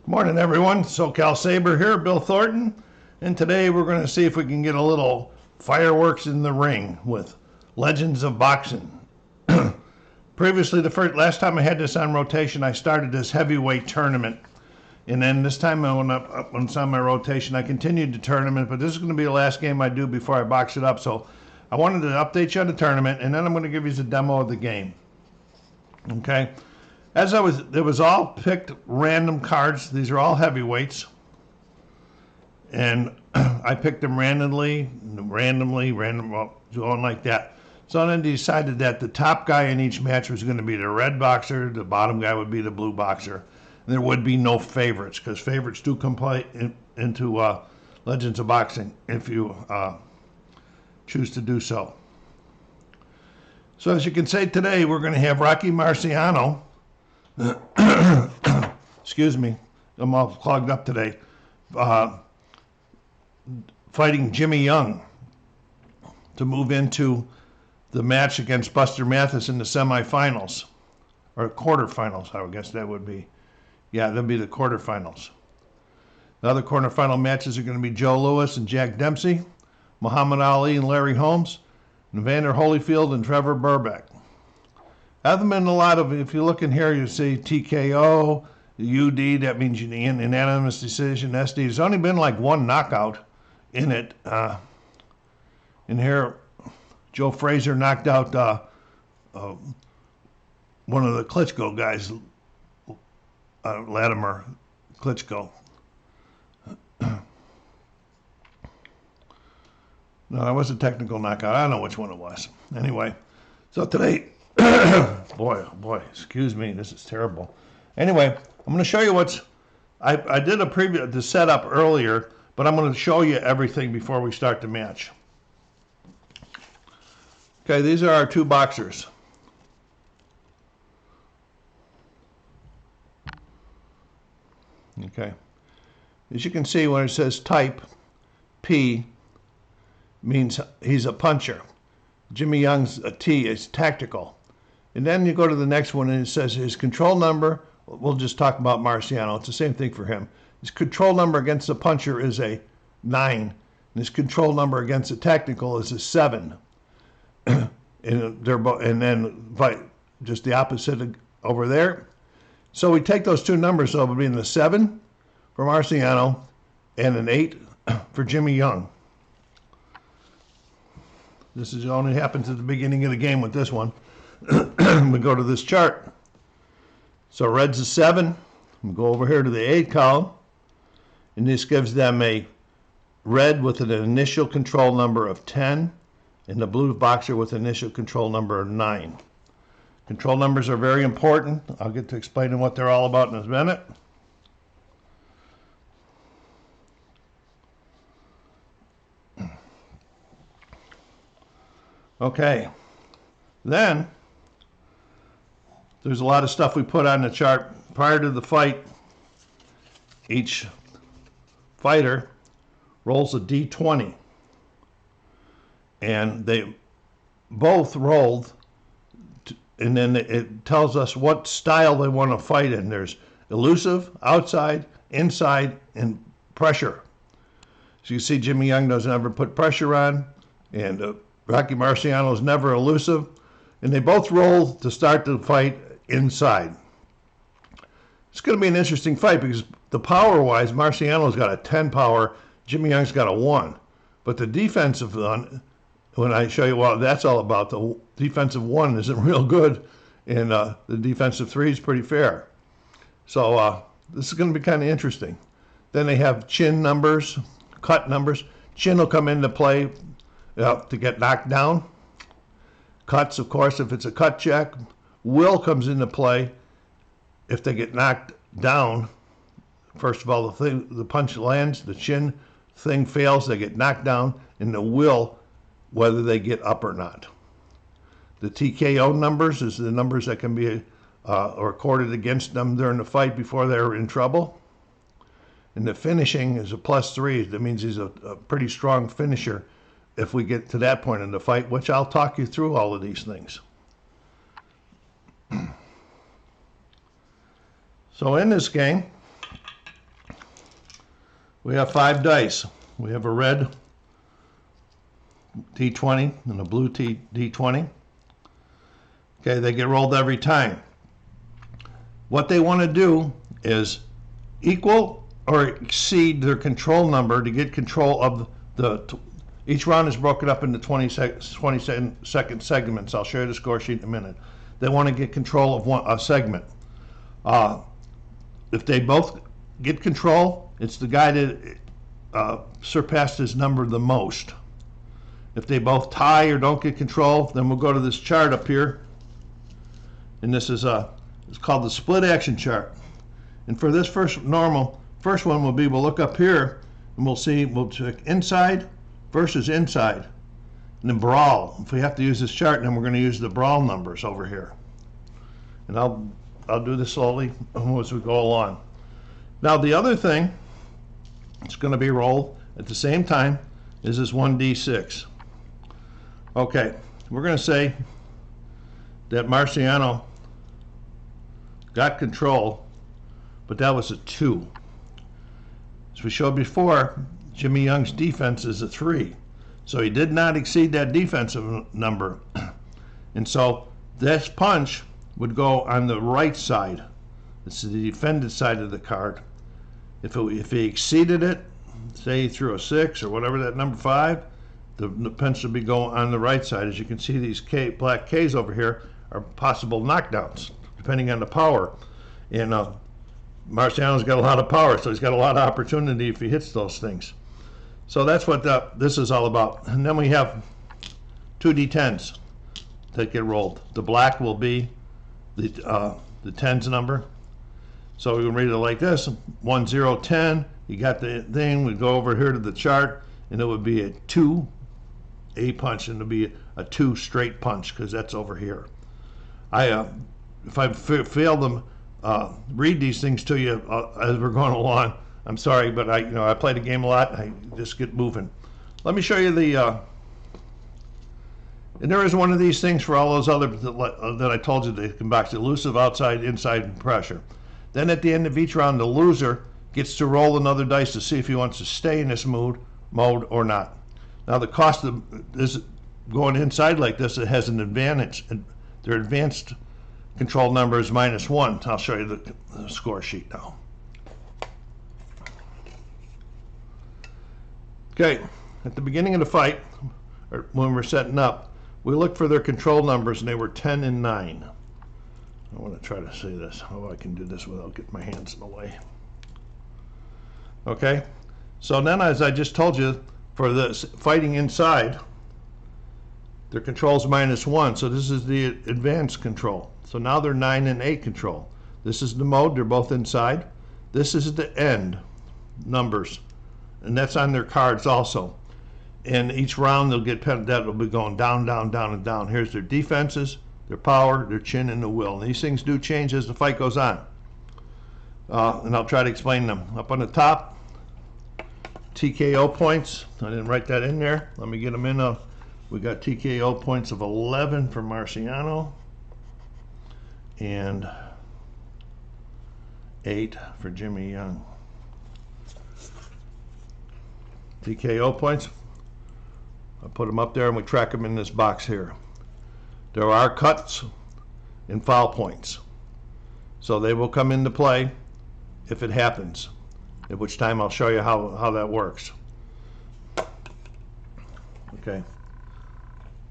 Morning everyone, SoCalsabre here, Bill Thornton, and today we're going to see if we can get a little fireworks in the ring with Legends of Boxing. Previously, last time I had this on rotation, I started this heavyweight tournament, and then this time when it's on my rotation, I continued the tournament, but this is going to be the last game I do before I box it up, so I wanted to update you on the tournament, and then I'm going to give you a demo of the game. Okay? It was all picked random cards. These are all heavyweights. And I picked them randomly, going like that. So then I decided that the top guy in each match was going to be the red boxer, the bottom guy would be the blue boxer. And there would be no favorites, because favorites do come into Legends of Boxing if you choose to do so. So as you can see today, we're going to have Rocky Marciano. Excuse me, I'm all clogged up today. Fighting Jimmy Young to move into the match against Buster Mathis in the semifinals, or quarterfinals, I guess that would be. Yeah, that'd be the quarterfinals. The other quarterfinal matches are going to be Joe Louis and Jack Dempsey, Muhammad Ali and Larry Holmes, and Evander Holyfield and Trevor Burbeck. Other than a lot of, if you look in here, you see TKO, UD, that means unanimous decision, SD. There's only been like one knockout in it. In here, Joe Frazier knocked out one of the Klitschko guys, Latimer Klitschko. No, that was a technical knockout. I don't know which one it was. Anyway, so today, boy, excuse me, this is terrible. Anyway, I'm going to show you I did the setup earlier, but I'm going to show you everything before we start the match. Okay, these are our two boxers. Okay, as you can see when it says type, P means he's a puncher. Jimmy Young's a T is tactical. And then you go to the next one and it says his control number, we'll just talk about Marciano, it's the same thing for him. His control number against the puncher is a 9, and his control number against the tactical is a 7. And then just the opposite over there. So we take those two numbers, so it would be the 7 for Marciano and an 8 for Jimmy Young. This only happens at the beginning of the game with this one. We go to this chart. So red's a 7. We go over here to the 8 column. And this gives them a red with an initial control number of 10 and the blue boxer with an initial control number of 9. Control numbers are very important. I'll get to explaining what they're all about in a minute. Okay. Then there's a lot of stuff we put on the chart prior to the fight. Each fighter rolls a D20, and they both rolled, and then it tells us what style they want to fight in. There's elusive, outside, inside, and pressure. So you see Jimmy Young doesn't ever put pressure on, and Rocky Marciano is never elusive, and they both roll to start the fight inside. It's going to be an interesting fight because the power-wise, Marciano's got a 10 power, Jimmy Young's got a 1. But the defensive one, when I show you what that's all about, the defensive 1 isn't real good, and the defensive 3 is pretty fair. So this is going to be kind of interesting. Then they have chin numbers, cut numbers. Chin will come into play to get knocked down. Cuts, of course, if it's a cut check. Will comes into play if they get knocked down. First of all, the punch lands, the chin thing fails, they get knocked down, and the will, whether they get up or not. The TKO numbers is the numbers that can be recorded against them during the fight before they're in trouble. And the finishing is a +3. That means he's a pretty strong finisher if we get to that point in the fight, which I'll talk you through all of these things. So in this game, We have 5 dice. We have a red D20 and a blue D20. Okay, they get rolled every time. What they want to do is equal or exceed their control number to get control of each round is broken up into 20-second segments. I'll show you the score sheet in a minute. They want to get control of a segment. If they both get control, it's the guy that surpassed his number the most. If they both tie or don't get control, then we'll go to this chart up here. And this is it's called the split action chart. And for this first one will be, we'll look up here and we'll check inside versus inside. And then brawl. If we have to use this chart, then we're going to use the brawl numbers over here. And I'll do this slowly as we go along. Now the other thing that's going to be rolled at the same time is this 1d6. Okay, we're going to say that Marciano got control, but that was a 2. As we showed before, Jimmy Young's defense is a 3. So he did not exceed that defensive number. And so this punch would go on the right side. This is the defended side of the card. If he exceeded it, say he threw a 6 or whatever, that number 5, the punch would be going on the right side. As you can see, these black Ks over here are possible knockdowns, depending on the power. And Marciano's got a lot of power, so he's got a lot of opportunity if he hits those things. So that's what this is all about. And then we have 2d10s that get rolled. The black will be the tens number. So we can read it like this: 1, 0, 10. You got the thing. We go over here to the chart, and it would be a 2, a punch, and it'll be a 2 straight punch because that's over here. If I fail to read these things to you as we're going along, I'm sorry, but I play the game a lot. I just get moving. Let me show you and there is one of these things for all those other that I told you they can box: elusive, outside, inside, and pressure. Then at the end of each round, the loser gets to roll another dice to see if he wants to stay in this mode or not. Now the cost of this going inside like this, it has an advantage. Their advanced control number is -1. I'll show you the score sheet now. Okay, at the beginning of the fight, or when we're setting up, we looked for their control numbers, and they were 10 and 9. I want to try to say this. Oh, I can do this without getting my hands in the way. Okay, so then, as I just told you, for this fighting inside, their control is -1, so this is the advanced control. So now they're 9 and 8 control. This is the mode, they're both inside. This is the end numbers, and that's on their cards also. And each round they'll get that will be going down, down, down, and down. Here's their defenses, their power, their chin, and the will. And these things do change as the fight goes on. And I'll try to explain them. Up on the top, TKO points. I didn't write that in there. Let me get them in. We got TKO points of 11 for Marciano and 8 for Jimmy Young. TKO points. I put them up there and we track them in this box here. There are cuts and foul points. So they will come into play if it happens, at which time I'll show you how that works. Okay.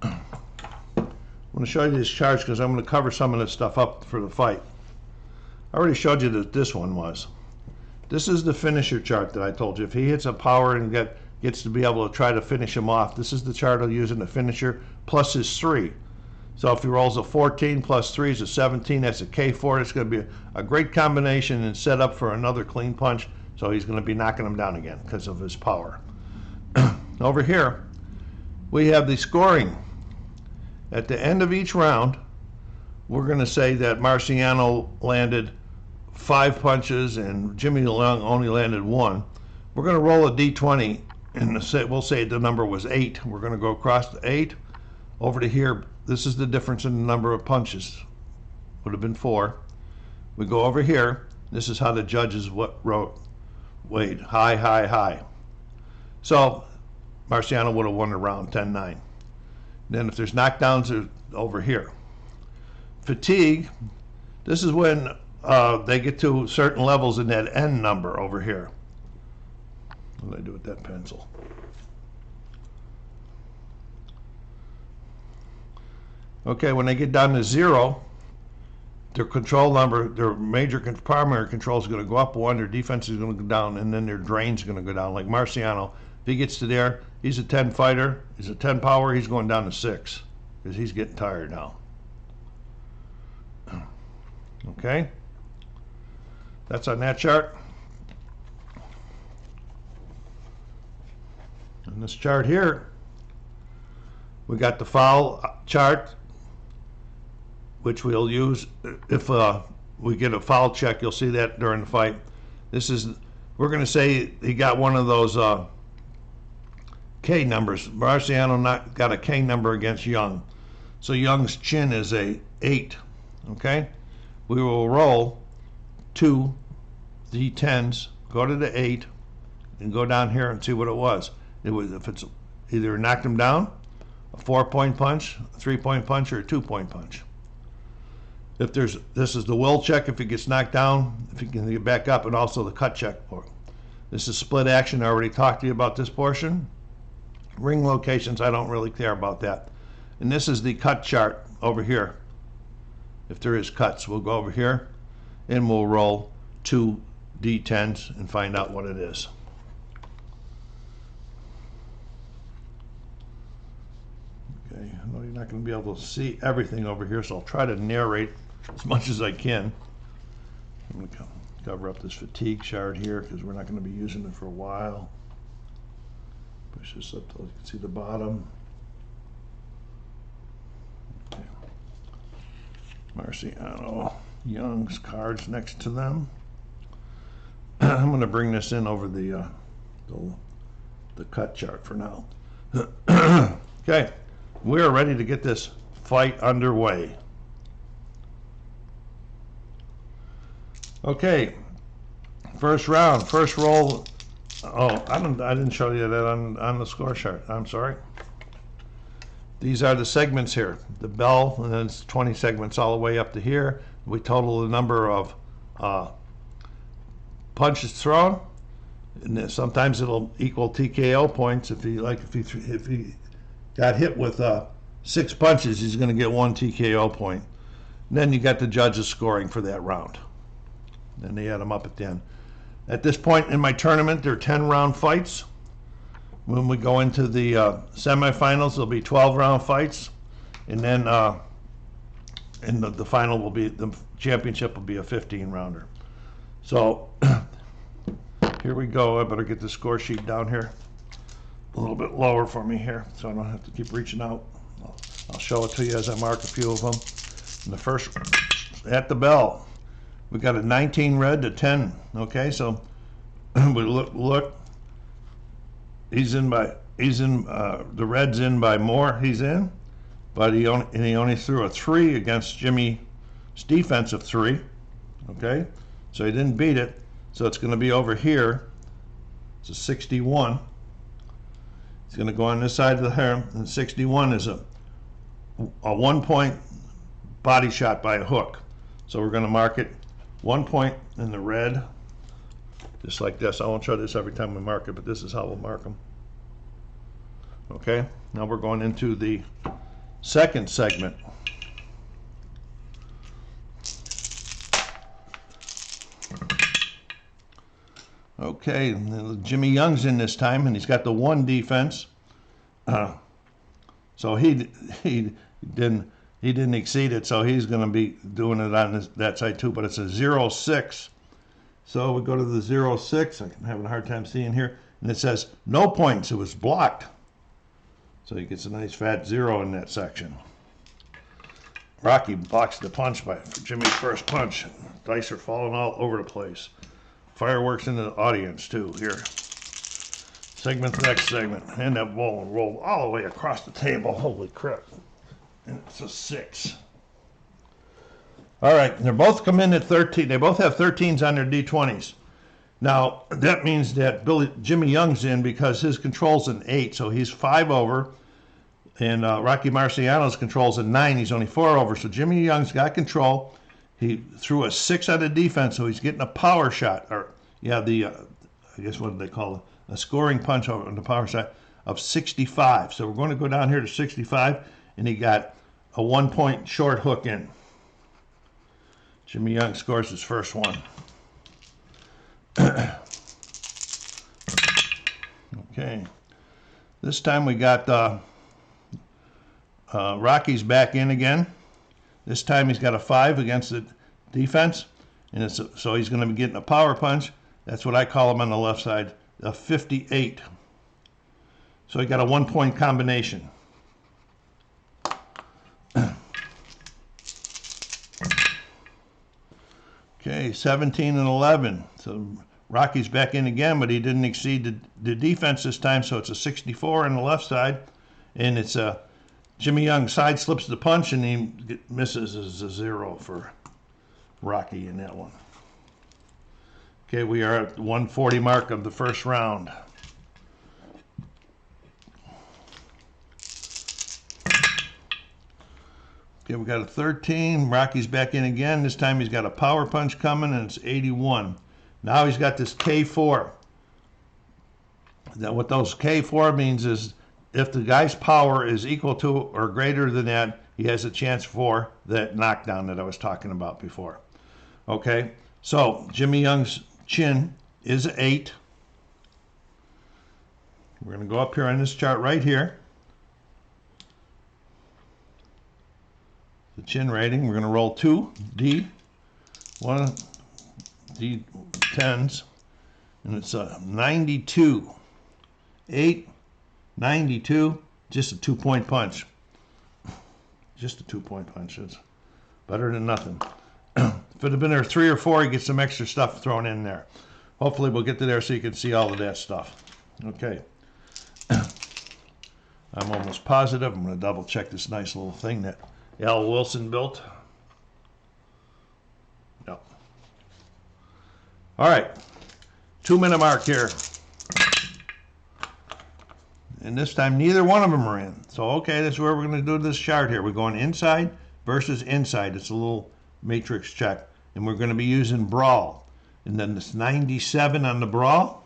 I'm going to show you these charts because I'm going to cover some of this stuff up for the fight. I already showed you that this one was. This is the finisher chart that I told you. If he hits a power and gets to be able to try to finish him off, this is the chart I'll use in the finisher plus his 3. So if he rolls a 14 plus 3 is a 17, that's a K4. It's going to be a great combination and set up for another clean punch. So he's going to be knocking him down again because of his power. Over here, we have the scoring. At the end of each round, we're going to say that Marciano landed 5 punches and Jimmy Young only landed 1. We're going to roll a D20 and we'll say the number was 8. We're going to go across the 8 over to here. This is the difference in the number of punches. Would have been 4. We go over here. This is how the judges wrote. weighed high, high, high. So Marciano would have won the round 10-9. Then if there's knockdowns, they're over here. Fatigue, this is when they get to certain levels in that N number over here. What did I do with that pencil? Okay, when they get down to 0, their control number, their major primary control is going to go up 1, their defense is going to go down, and then their drain's going to go down. Like Marciano, if he gets to there, he's a 10 fighter, he's a 10 power, he's going down to 6 because he's getting tired now. Okay, that's on that chart. On this chart here, we got the foul chart, which we'll use if we get a foul check. You'll see that during the fight. This is, we're going to say he got one of those K numbers. Marciano got a K number against Young. So Young's chin is a 8. Okay? We will roll 2 D10s, go to the 8, and go down here and see what it was. If it's either knocked him down, a 4-point punch, a 3-point punch, or a 2-point punch. If there's, this is the will check if he gets knocked down, if he can get back up, and also the cut check. This is split action. I already talked to you about this portion. Ring locations, I don't really care about that. And this is the cut chart over here. If there is cuts, we'll go over here and we'll roll 2 D10s and find out what it is. Okay, I know you're not going to be able to see everything over here, so I'll try to narrate as much as I can. I'm going to cover up this fatigue chart here because we're not going to be using it for a while. Push this up till you can see the bottom. Okay. Marciano, Young's cards next to them. I'm going to bring this in over the cut chart for now. Okay, we are ready to get this fight underway. Okay, first round, first roll. Oh, I didn't show you that on the score chart. I'm sorry. These are the segments here. The bell, and then it's 20 segments all the way up to here. We total the number of punches thrown, and then sometimes it'll equal TKO points. If he got hit with 6 punches, he's going to get 1 TKO point. And then you got the judges scoring for that round. Then they add them up at the end. At this point in my tournament, there are 10-round fights. When we go into the semifinals, there'll be 12-round fights, and then the final will be, the championship will be a 15-rounder. So here we go. I better get the score sheet down here a little bit lower for me here, so I don't have to keep reaching out. I'll show it to you as I mark a few of them. And the first, at the bell, we got a 19 red to 10. Okay, so we look. The red's in by more. He's in, but he only threw a 3 against Jimmy's defensive 3. Okay, so he didn't beat it. So it's going to be over here. It's a 61. It's going to go on this side of the hair, and 61 is a 1-point body shot by a hook. So we're going to mark it 1 point in the red, just like this. I won't show this every time we mark it, but this is how we'll mark them. Okay, now we're going into the second segment. Okay, Jimmy Young's in this time, and he's got the 1 defense. So he didn't exceed it, so he's going to be doing it on that side too. But it's a 0-6. So we go to the 0-6. I'm having a hard time seeing here, and it says no points. It was blocked. So he gets a nice fat 0 in that section. Rocky blocks the punch for Jimmy's first punch. Dice are falling all over the place. Fireworks in the audience too here. Segment, next segment. And that ball rolled all the way across the table. Holy crap. And it's a 6. All right, they're both come in at 13. They both have 13s on their D20s. Now, that means that Jimmy Young's in because his control's an 8, so he's 5 over. And Rocky Marciano's control's a 9, he's only 4 over. So Jimmy Young's got control. He threw a 6 out of defense, so he's getting a power shot. Or, yeah, I guess what do they call it? A scoring punch on the power shot of 65. So we're going to go down here to 65, and he got a 1-point short hook in. Jimmy Young scores his first one. Okay. This time we got Rocky's back in again. This time he's got a 5 against the defense, and so he's going to be getting a power punch. That's what I call him on the left side, a 58. So he got a 1-point combination. Okay, 17 and 11. So Rocky's back in again, but he didn't exceed the defense this time, so it's a 64 on the left side. And it's Jimmy Young side slips the punch, and he misses as a 0 for Rocky in that one. Okay, we are at the 140 mark of the first round. Okay, we got a 13. Rocky's back in again. This time he's got a power punch coming, and it's 81. Now he's got this K4. What those K4 means is if the guy's power is equal to or greater than that, he has a chance for that knockdown that I was talking about before. Okay, so Jimmy Young's chin is 8. We're going to go up here on this chart right here. The chin rating, we're going to roll 2 D1 D10s, and it's a 92. 8, 92, just a 2-point punch. Just a 2-point punch. It's better than nothing. If it had been there 3 or 4, you get some extra stuff thrown in there. Hopefully we'll get to there so you can see all of that stuff. Okay. I'm almost positive. I'm going to double check this nice little thing that Al Wilson built. No. All right. 2-minute mark here. And this time neither one of them are in. So, okay, that's where we're going to do this chart here. We're going inside versus inside. It's a little matrix check. And we're going to be using brawl. And then this 97 on the brawl.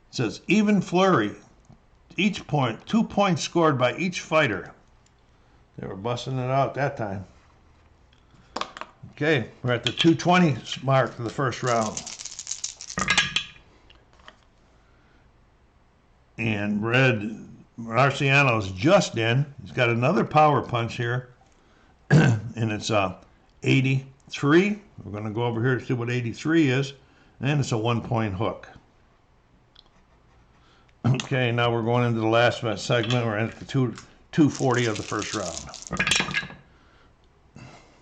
It says even flurry. Each point, 2 points scored by each fighter. They were busting it out that time. Okay, we're at the 220 mark of the first round. And Red Marciano's just in. He's got another power punch here. And it's 83. We're going to go over here to see what 83 is. And it's a 1-point hook. Okay, now we're going into the last segment. We're at the 240 of the first round.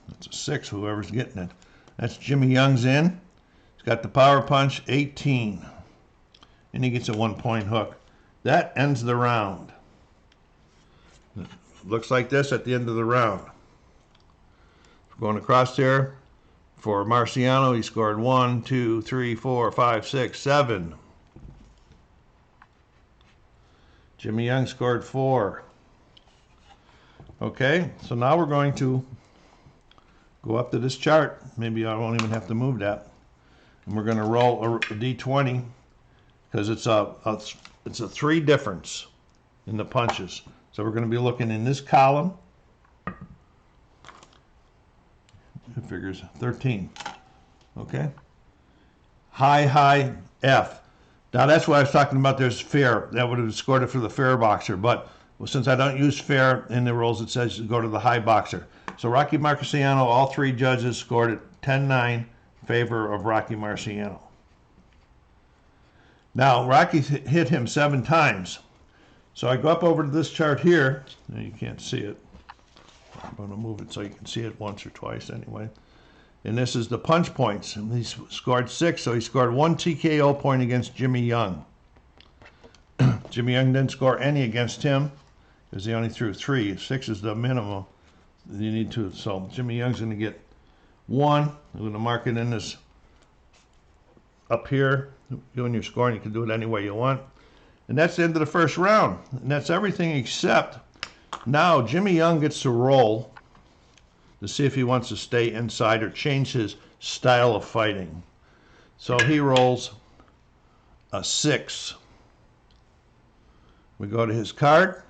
That's a 6, whoever's getting it. That's Jimmy Young's in. He's got the power punch, 18. And he gets a 1-point hook. That ends the round. It looks like this at the end of the round. Going across here for Marciano, he scored 1, 2, 3, 4, 5, 6, 7. Jimmy Young scored 4. Okay, so now we're going to go up to this chart. Maybe I won't even have to move that. And we're going to roll a D20 because it's a 3 difference in the punches. So we're going to be looking in this column. It figures 13. Okay. High, F. Now that's what I was talking about. There's fair. That would have scored it for the fair boxer. But since I don't use fair in the rules, it says go to the high boxer. So Rocky Marciano, all 3 judges scored it 10-9 in favor of Rocky Marciano. Now, Rocky hit him 7 times. So I go up over to this chart here. Now you can't see it. I'm going to move it so you can see it once or twice anyway. And this is the punch points. And he scored 6, so he scored 1 TKO point against Jimmy Young. Jimmy Young didn't score any against him because he only threw 3. 6 is the minimum you need to. So Jimmy Young's going to get 1. I'm going to mark it in this up here doing your scoring. You can do it any way you want. And that's the end of the first round. And that's everything except now Jimmy Young gets to roll to see if he wants to stay inside or change his style of fighting. So he rolls a 6. We go to his card,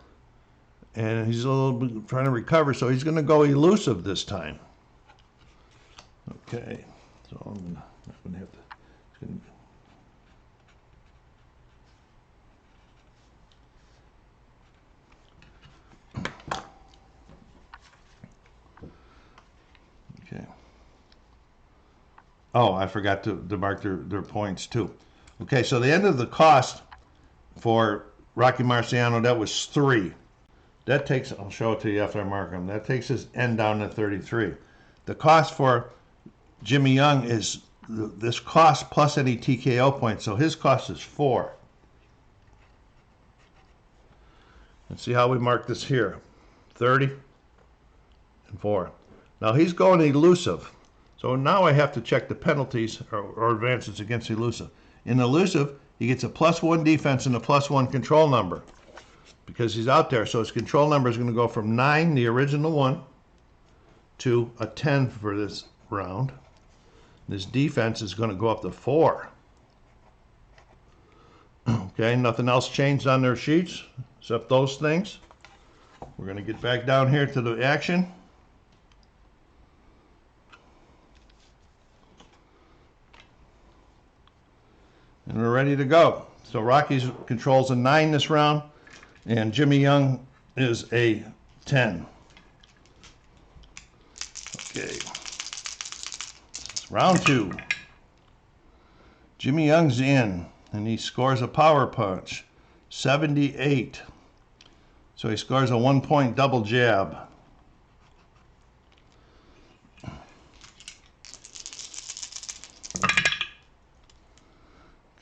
and he's a little bit trying to recover, so he's going to go elusive this time. Okay, so I'm going to have to. Okay. Oh, I forgot to mark their points too. Okay, so the end of the cost for Rocky Marciano, that was 3. That takes, I'll show it to you after I mark them. That takes his end down to 33. The cost for Jimmy Young is this cost plus any TKO points, so his cost is 4. Let's see how we mark this here. 30 and 4. Now he's going elusive. So now I have to check the penalties or advances against elusive. In elusive, he gets a +1 defense and a +1 control number because he's out there. So his control number is going to go from 9, the original one, to a 10 for this round. His defense is going to go up to 4. Okay, nothing else changed on their sheets except those things. We're going to get back down here to the action. And we're ready to go. So Rocky controls a 9 this round, and Jimmy Young is a 10. Okay. Round 2. Jimmy Young's in, and he scores a power punch, 78. So he scores a 1-point double jab.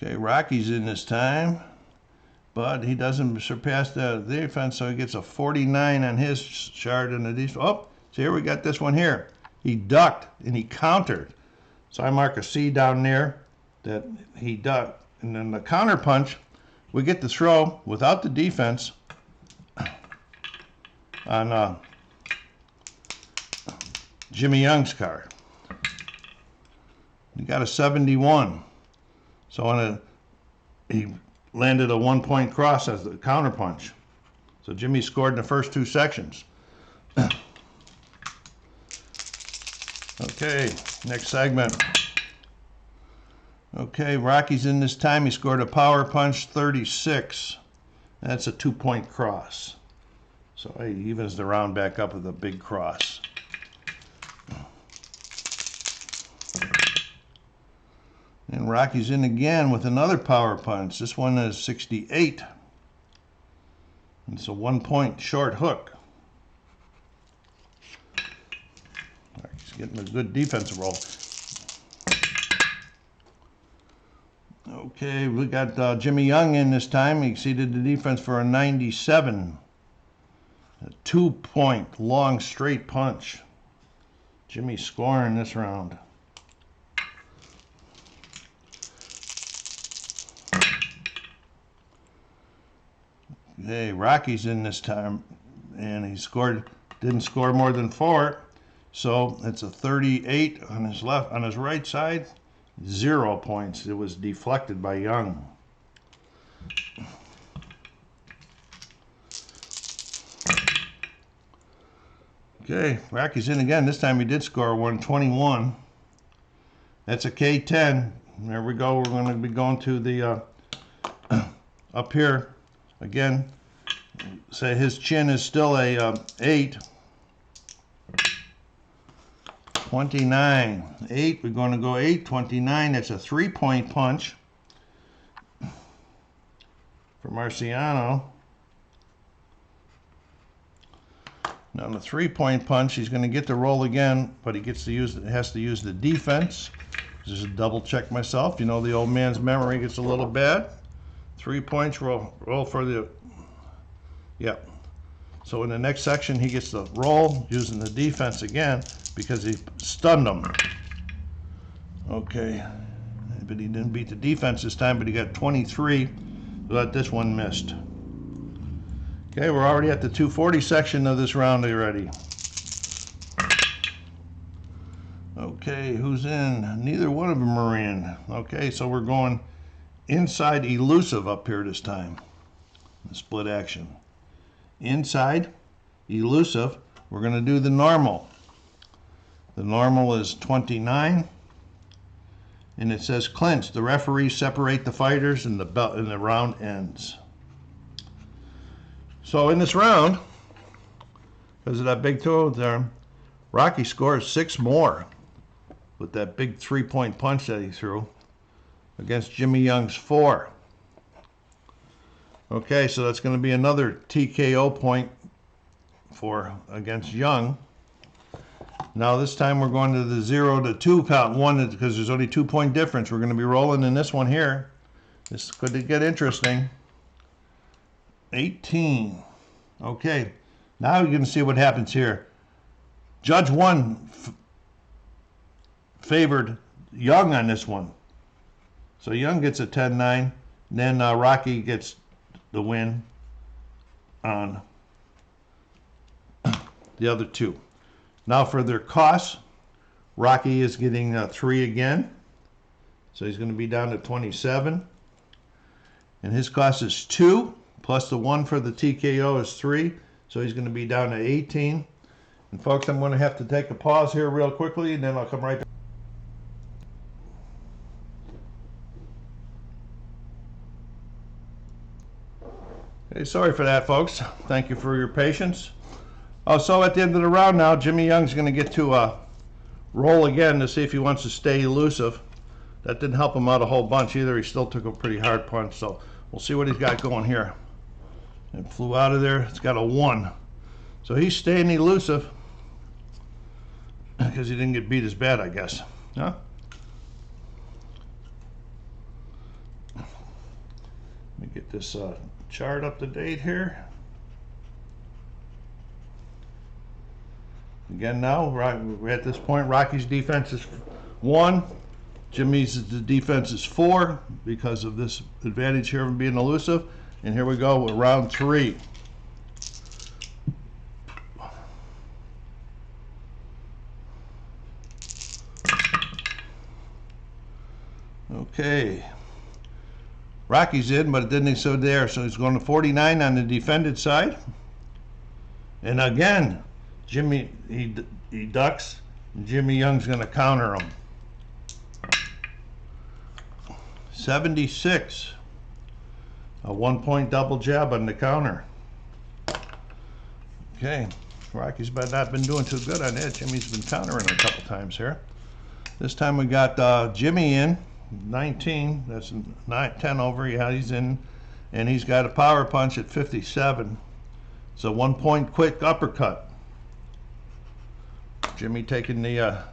Okay, Rocky's in this time, but he doesn't surpass the defense, so he gets a 49 on his chart in the defense. Oh, so here we got this one here. He ducked and he countered. So I mark a C down there that he ducked. And then the counter punch, we get the throw without the defense on Jimmy Young's card. He got a 71. So he landed a 1-point cross as the counter punch. So Jimmy scored in the first 2 sections. Okay, next segment. Okay, Rocky's in this time. He scored a power punch, 36. That's a 2-point cross. So he evens the round back up with a big cross. And Rocky's in again with another power punch. This one is 68. It's a 1-point short hook. Rocky's getting a good defensive roll. Okay, we got Jimmy Young in this time. He exceeded the defense for a 97. A 2-point long straight punch. Jimmy scoring this round. Okay, Rocky's in this time, and he didn't score more than 4, so it's a 38 on his right side, 0 points. It was deflected by Young. Okay, Rocky's in again. This time he did score 121. That's a K10. There we go. We're going to be going to the up here. Again, say his chin is still a 8. 29. 8, we're going to go 8. 29, that's a 3-point punch for Marciano. Now the 3-point punch, he's going to get the roll again, but he has to use the defense. Just double check myself. You know, the old man's memory gets a little bad. 3 points, roll for the, yep. So in the next section, he gets the roll using the defense again because he stunned him. Okay, but he didn't beat the defense this time, but he got 23, but this one missed. Okay, we're already at the 240 section of this round already. Okay, who's in? Neither one of them are in. Okay, so we're going inside elusive up here this time. The split action. Inside elusive, we're going to do the normal. The normal is 29, and it says clinch. The referees separate the fighters and the round ends. So in this round, because of that big toe there, Rocky scores 6 more with that big 3-point punch that he threw against Jimmy Young's 4. Okay, so that's going to be another TKO point against Young. Now this time we're going to the 0 to 2 count, one because there's only 2-point difference. We're going to be rolling in this one here. This could get interesting. 18. Okay, now you can see what happens here. Judge 1 favored Young on this one. So Young gets a 10-9. Then Rocky gets the win on the other 2. Now for their costs, Rocky is getting 3 again. So he's going to be down to 27. And his cost is 2, plus the 1 for the TKO is 3. So he's going to be down to 18. And folks, I'm going to have to take a pause here real quickly, and then I'll come right back. Okay, sorry for that, folks. Thank you for your patience. So at the end of the round now, Jimmy Young's going to get to roll again to see if he wants to stay elusive. That didn't help him out a whole bunch either. He still took a pretty hard punch, so we'll see what he's got going here. It flew out of there. It's got a 1. So he's staying elusive because he didn't get beat as bad, I guess. Huh? Let me get this chart up to date here. Again now, we're at this point, Rocky's defense is 1. Jimmy's defense is 4 because of this advantage here of being elusive. And here we go with round 3. Okay. Rocky's in, but it didn't so there. So he's going to 49 on the defended side. And again, Jimmy, he ducks, and Jimmy Young's going to counter him. 76. A 1-point double jab on the counter. Okay, Rocky's not been doing too good on that. Jimmy's been countering a couple times here. This time we got Jimmy in, 19. That's 10 over. Yeah, he's in, and he's got a power punch at 57. So 1-point quick uppercut. Jimmy taking the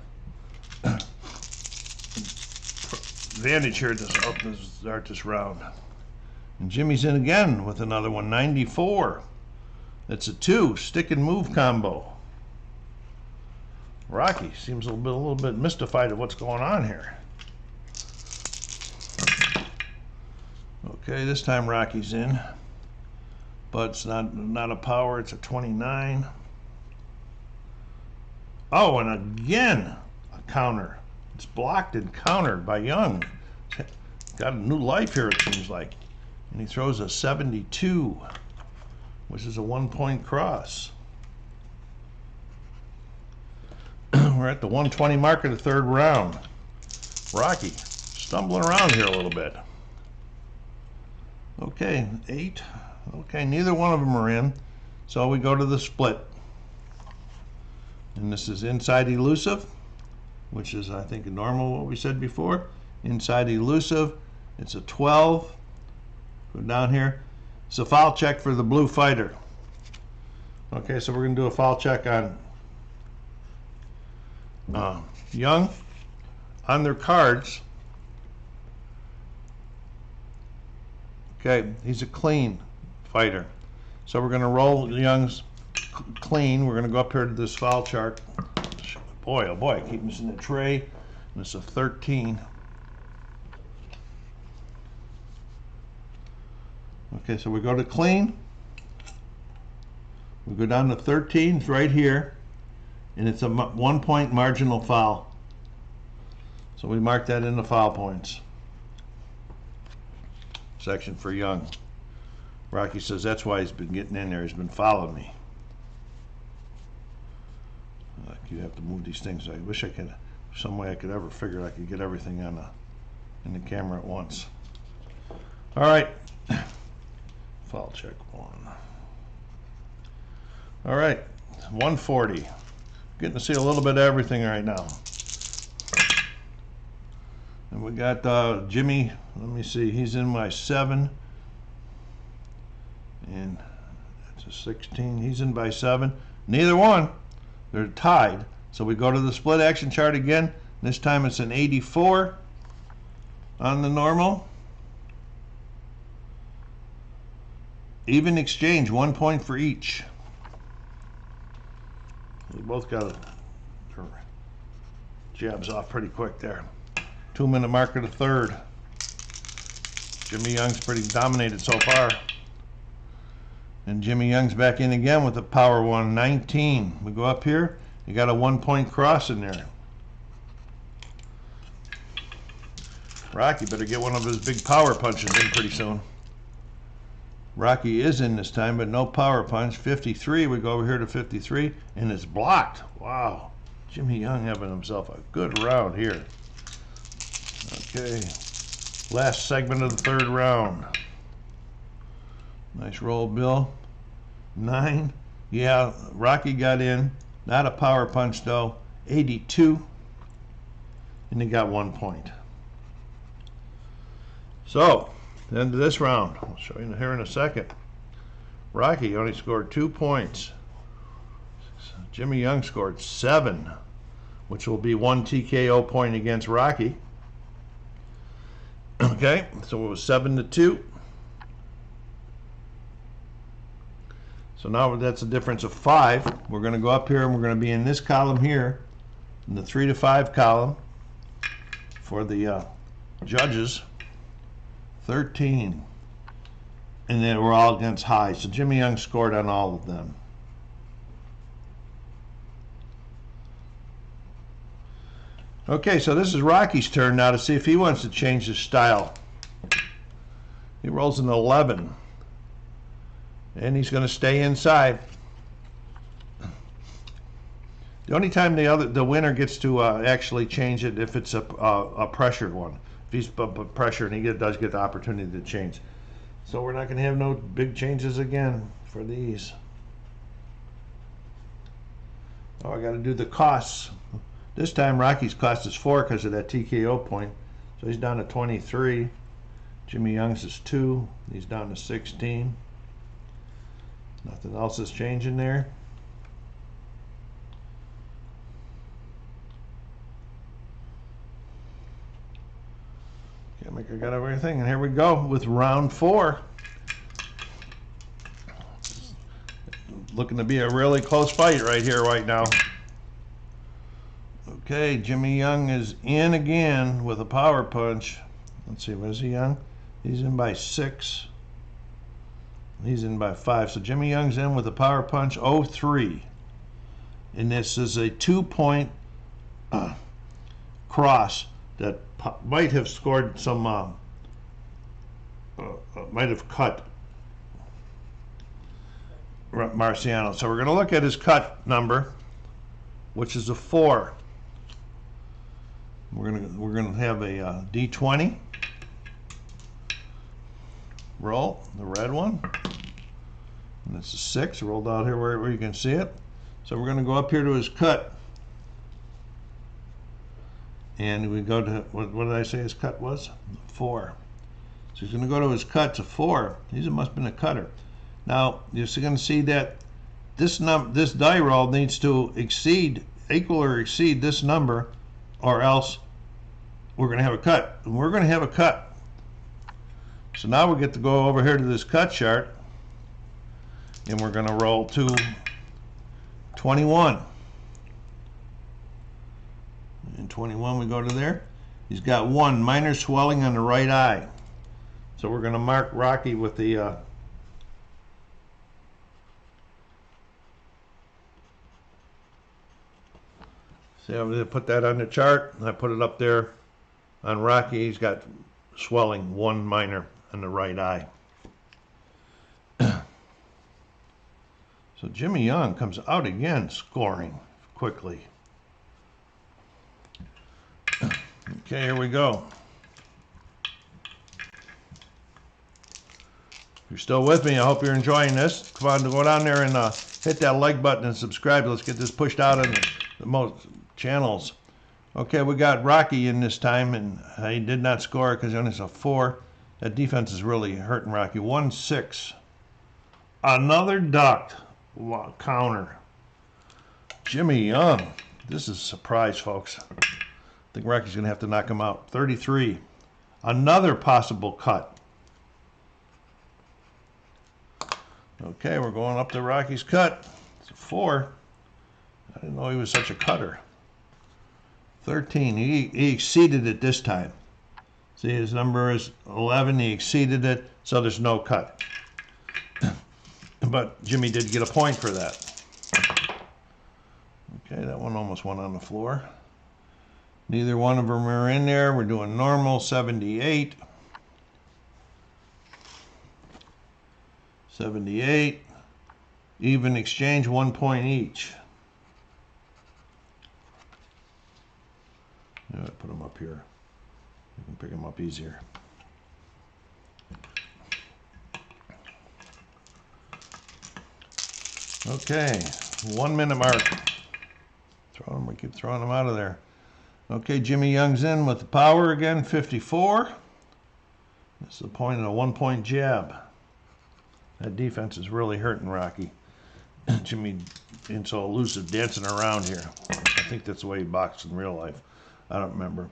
advantage here to start this round. And Jimmy's in again with another one, 94. It's a 2 stick and move combo. Rocky seems a little bit mystified of what's going on here. Okay, this time Rocky's in, but it's not a power. It's a 29. Oh, and again a counter. It's blocked and countered by Young. Got a new life here, it seems like. And he throws a 72, which is a 1-point cross. We're at the 120 mark of the 3rd round. Rocky stumbling around here a little bit. Okay, 8. Okay, neither one of them are in. So we go to the split. And this is inside elusive, which is, I think, normal what we said before. Inside elusive, it's a 12. Go down here. It's a foul check for the blue fighter. Okay, so we're going to do a foul check on Young. On their cards, okay, he's a clean fighter. So we're going to roll Young's clean. We're going to go up here to this foul chart. Boy, oh boy, I keep missing the tray. And it's a 13. Okay, so we go to clean. We go down to 13, it's right here, and it's a 1 point marginal foul. So we mark that in the foul points section for Young. Rocky says that's why he's been getting in there. He's been following me. You have to move these things. I wish I could, some way I could ever figure I could get everything on in the camera at once. All right, foul check 1. All right, 140. Getting to see a little bit of everything right now. And we got Jimmy, let me see, he's in by 7. And that's a 16, he's in by 7. Neither one, they're tied. So we go to the split action chart again. This time it's an 84 on the normal. Even exchange, 1 point for each. We both got jabs off pretty quick there. 2 minute mark of the third. Jimmy Young's pretty dominated so far. And Jimmy Young's back in again with the power 119. We go up here, you got a 1 point cross in there. Rocky better get one of his big power punches in pretty soon. Rocky is in this time, but no power punch. 53, we go over here to 53, and it's blocked. Wow. Jimmy Young having himself a good round here. Okay, last segment of the third round. Nice roll, Bill. 9. Yeah, Rocky got in. Not a power punch, though. 82. And he got 1 point. So, end of this round. I'll show you here in a second. Rocky only scored 2 points. Jimmy Young scored 7, which will be 1 TKO point against Rocky. Okay, so it was 7-2. So now that's a difference of 5. We're going to go up here and we're going to be in this column here, in the 3 to 5 column for the judges. 13. And then we're all against high. So Jimmy Young scored on all of them. Okay, so this is Rocky's turn now to see if he wants to change his style. He rolls an 11. And he's going to stay inside. The only time the winner gets to actually change it if it's a pressured one. If he's pressured and he does get the opportunity to change. So we're not going to have no big changes again for these. Oh, I got to do the costs. This time Rocky's cost is 4 because of that TKO point. So he's down to 23. Jimmy Young's is 2. He's down to 16. Nothing else is changing there. I think I got everything, and here we go with round 4. Looking to be a really close fight right here, right now. Okay, Jimmy Young is in again with a power punch. Let's see, what is he on? He's in by 6. He's in by 5. So Jimmy Young's in with a power punch, 0-3. And this is a 2 point cross that might have scored some, might have cut Marciano. So we're going to look at his cut number, which is a 4. We're gonna have a D20 roll, the red one, and it's a 6 rolled out here where you can see it. So we're going to go up here to his cut, and we go to what did I say his cut was? 4. So he's going to go to his cut to 4. He must have been a cutter. Now you're going to see that this die roll needs to equal or exceed this number, or else we're going to have a cut. And we're going to have a cut. So now we get to go over here to this cut chart, and we're going to roll to 21. And 21 we go to there. He's got 1 minor swelling on the right eye. So we're going to mark Rocky with the See, I'm going to put that on the chart. I put it up there on Rocky. He's got swelling, one minor on the right eye. So Jimmy Young comes out again, scoring quickly. Okay, here we go. If you're still with me, I hope you're enjoying this. Come on, go down there and hit that like button and subscribe. Let's get this pushed out on the most channels. Okay, we got Rocky in this time, and he did not score because he only saw 4. That defense is really hurting Rocky. 1-6. Another ducked counter. Jimmy Young. This is a surprise, folks. I think Rocky's going to have to knock him out. 33. Another possible cut. Okay, we're going up to Rocky's cut. It's a 4. I didn't know he was such a cutter. 13. He exceeded it this time. See, his number is 11. He exceeded it, so there's no cut. But Jimmy did get a point for that. Okay, that one almost went on the floor. Neither one of them are in there. We're doing normal, 78. 78. Even exchange, 1 point each. Yeah, put them up here. You can pick them up easier. Okay, 1 minute mark. We keep throwing them out of there. Okay, Jimmy Young's in with the power again, 54. This is the point of a 1 point jab. That defense is really hurting Rocky. Jimmy being so elusive, dancing around here. I think that's the way he boxed in real life. I don't remember.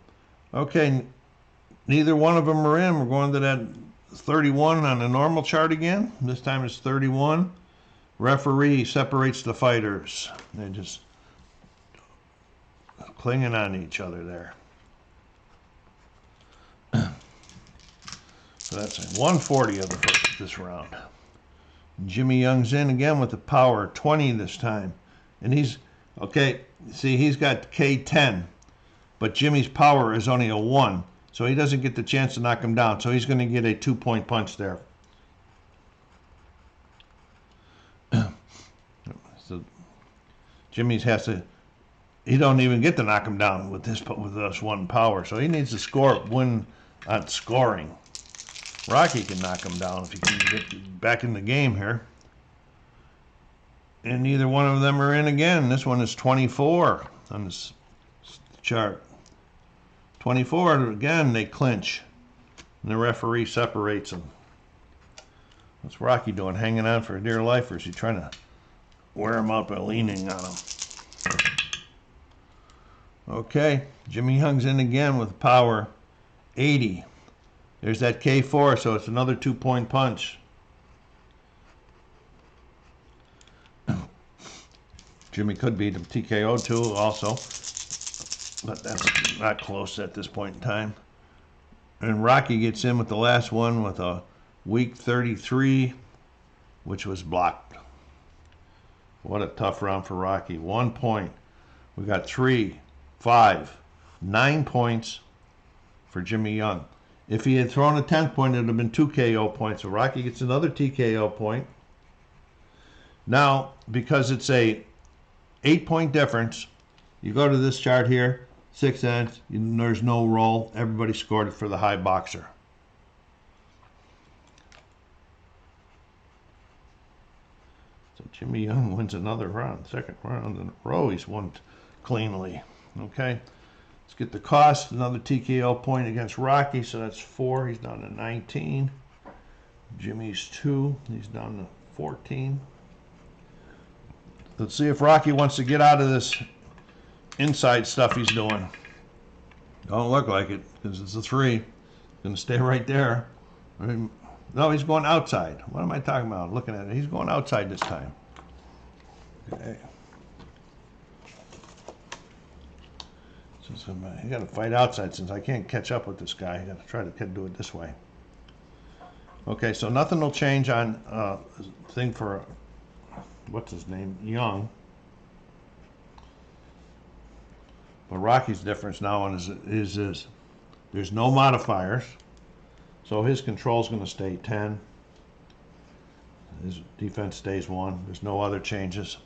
Okay, neither one of them are in. We're going to that 31 on the normal chart again. This time it's 31. Referee separates the fighters. They're just clinging on to each other there. So that's 140 of this round. Jimmy Young's in again with the power, 20 this time. And he's, okay, see, he's got K10, but Jimmy's power is only a 1, so he doesn't get the chance to knock him down. So he's going to get a 2 point punch there. So Jimmy's has to, he don't even get to knock him down with this one power. So he needs to win on scoring. Rocky can knock him down if he can get back in the game here. And neither one of them are in again. This one is 24 on this chart. 24, again, they clinch. And the referee separates them. What's Rocky doing? Hanging on for dear life, or is he trying to wear him out by leaning on him? Okay, Jimmy Young's in again with power, 80. There's that K4, so it's another 2 point punch. Jimmy could beat him TKO too also, but that's not close at this point in time. And Rocky gets in with the last one with a weak 33, which was blocked. What a tough round for Rocky. 1 point. We got 3, 5, 9 points for Jimmy Young. If he had thrown a 10th point, it would have been 2 KO points. So Rocky gets another TKO point. Now, because it's a 8 point difference, you go to this chart here, 6 ends, there's no roll. Everybody scored it for the high boxer. So Jimmy Young wins another round, second round in a row. He's won cleanly. Okay. Let's get the cost. Another TKO point against Rocky, so that's 4. He's down to 19. Jimmy's 2. He's down to 14. Let's see if Rocky wants to get out of this inside stuff he's doing. Don't look like it, because it's a 3. He's going to stay right there. No, he's going outside. What am I talking about? Looking at it. He's going outside this time. Okay. You got to fight outside since I can't catch up with this guy. I got to try to do it this way. Okay, so nothing will change on thing for what's his name, Young. But Rocky's difference now is there's no modifiers, so his control's going to stay 10. His defense stays 1. There's no other changes.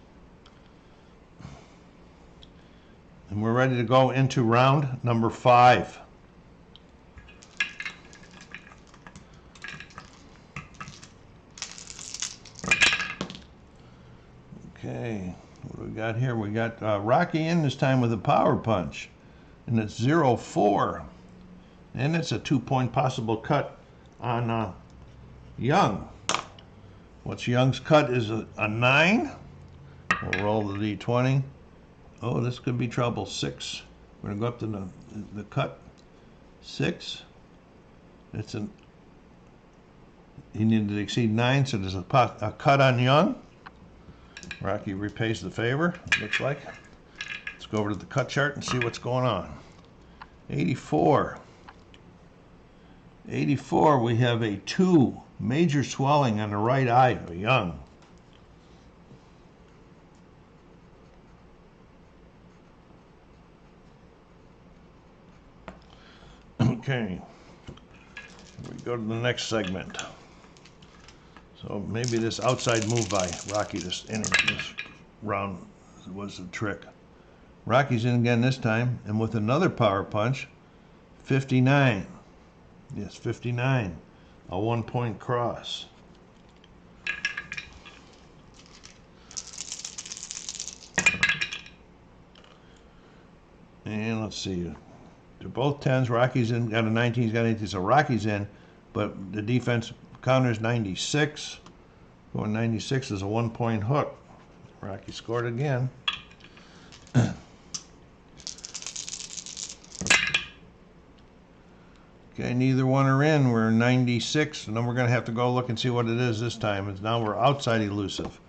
And we're ready to go into round number 5. Okay, what do we got here? We got Rocky in this time with a power punch, and it's 0-4, and it's a 2-point possible cut on Young. What's Young's cut is a 9. We'll roll the d20. Oh, this could be trouble. 6. We're gonna go up to the cut. 6. It's he needed to exceed 9, so there's a cut on Young. Rocky repays the favor, it looks like. Let's go over to the cut chart and see what's going on. 84. 84, we have a 2, major swelling on the right eye of Young. Okay, we go to the next segment. So maybe this outside move by Rocky this round was the trick. Rocky's in again this time, and with another power punch, 59. Yes, 59. A 1-point cross. And let's see. They're both 10s. Rocky's in, got a 19, he's got 18, so Rocky's in, but the defense counters 96. Going 96 is a 1-point hook. Rocky scored again. Okay, neither one are in. We're 96, and then we're going to have to go look and see what it is this time. It's now we're outside elusive.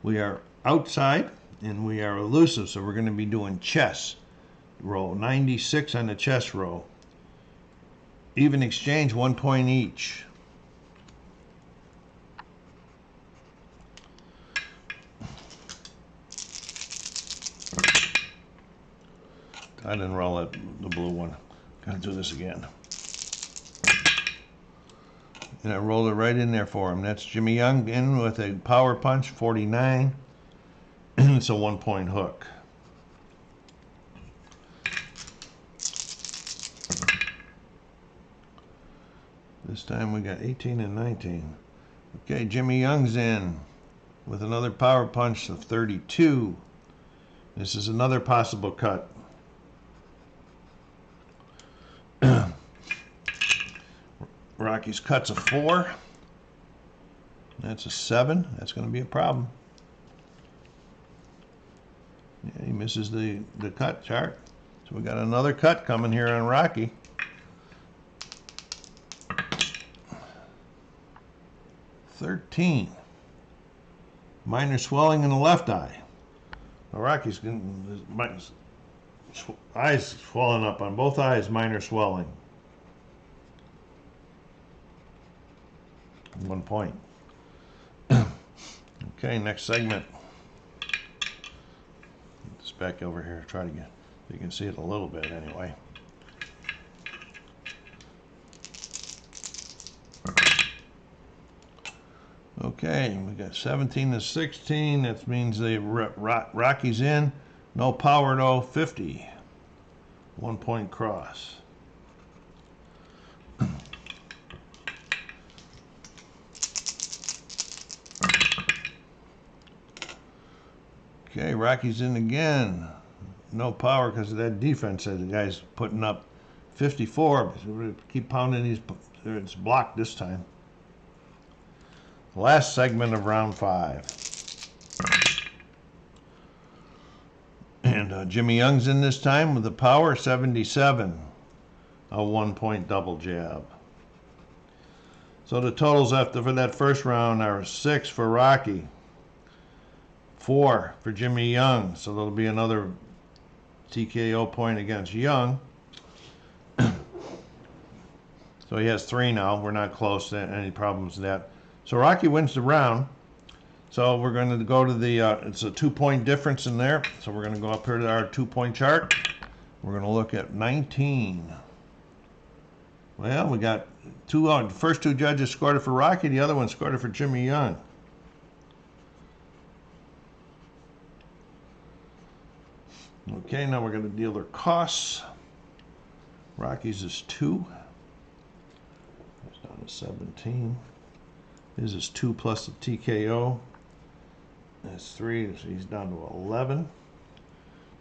We are outside, and we are elusive, so we're going to be doing chess roll. 96 on the chess roll. Even exchange, 1 point each. I didn't roll the blue one. Gotta do this again. And I rolled it right in there for him. That's Jimmy Young in with a power punch, 49. And it's a 1-point hook. This time we got 18 and 19. Okay, Jimmy Young's in with another power punch of 32. This is another possible cut. Rocky's cut's a 4. That's a 7. That's going to be a problem. Yeah, he misses the cut chart. So we got another cut coming here on Rocky. $13. Minor swelling in the left eye. Well, Rocky's getting his eyes swelling up on both eyes, minor swelling. 1 point. Okay, next segment. Get this back over here. Try to get, you can see it a little bit anyway. Okay, we got 17 to 16. That means the Rocky's in. No power though. 50. 1 point cross. Okay, Rocky's in again. No power because of that defense that the guy's putting up. 54. Keep pounding these. It's blocked this time. Last segment of round 5. And Jimmy Young's in this time with the power, 77. A 1-point double jab. So the totals after for that first round are 6 for Rocky. 4 for Jimmy Young, so there'll be another TKO point against Young. So he has 3 now. We're not close to any problems with that. So Rocky wins the round. So we're going to go to the, it's a 2-point difference in there. So we're going to go up here to our 2-point chart. We're going to look at 19. Well, we got two. The first two judges scored it for Rocky. The other one scored it for Jimmy Young. Okay, now we're going to deal their costs. Rocky's is 2. It's down to 17. His is 2 plus the TKO. That's 3, so he's down to 11.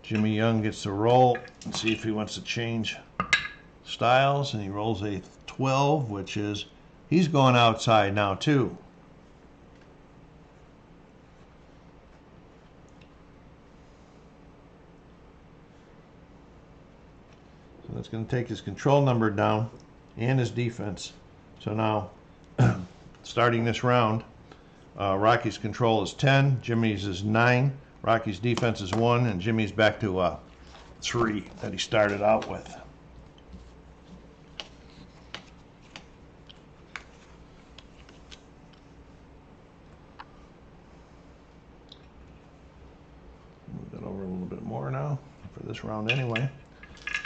Jimmy Young gets to roll and see if he wants to change styles, and he rolls a 12, which is, he's going outside now too. So that's going to take his control number down and his defense. So now, starting this round, Rocky's control is 10, Jimmy's is 9, Rocky's defense is 1, and Jimmy's back to 3 that he started out with. Move that over a little bit more now for this round anyway.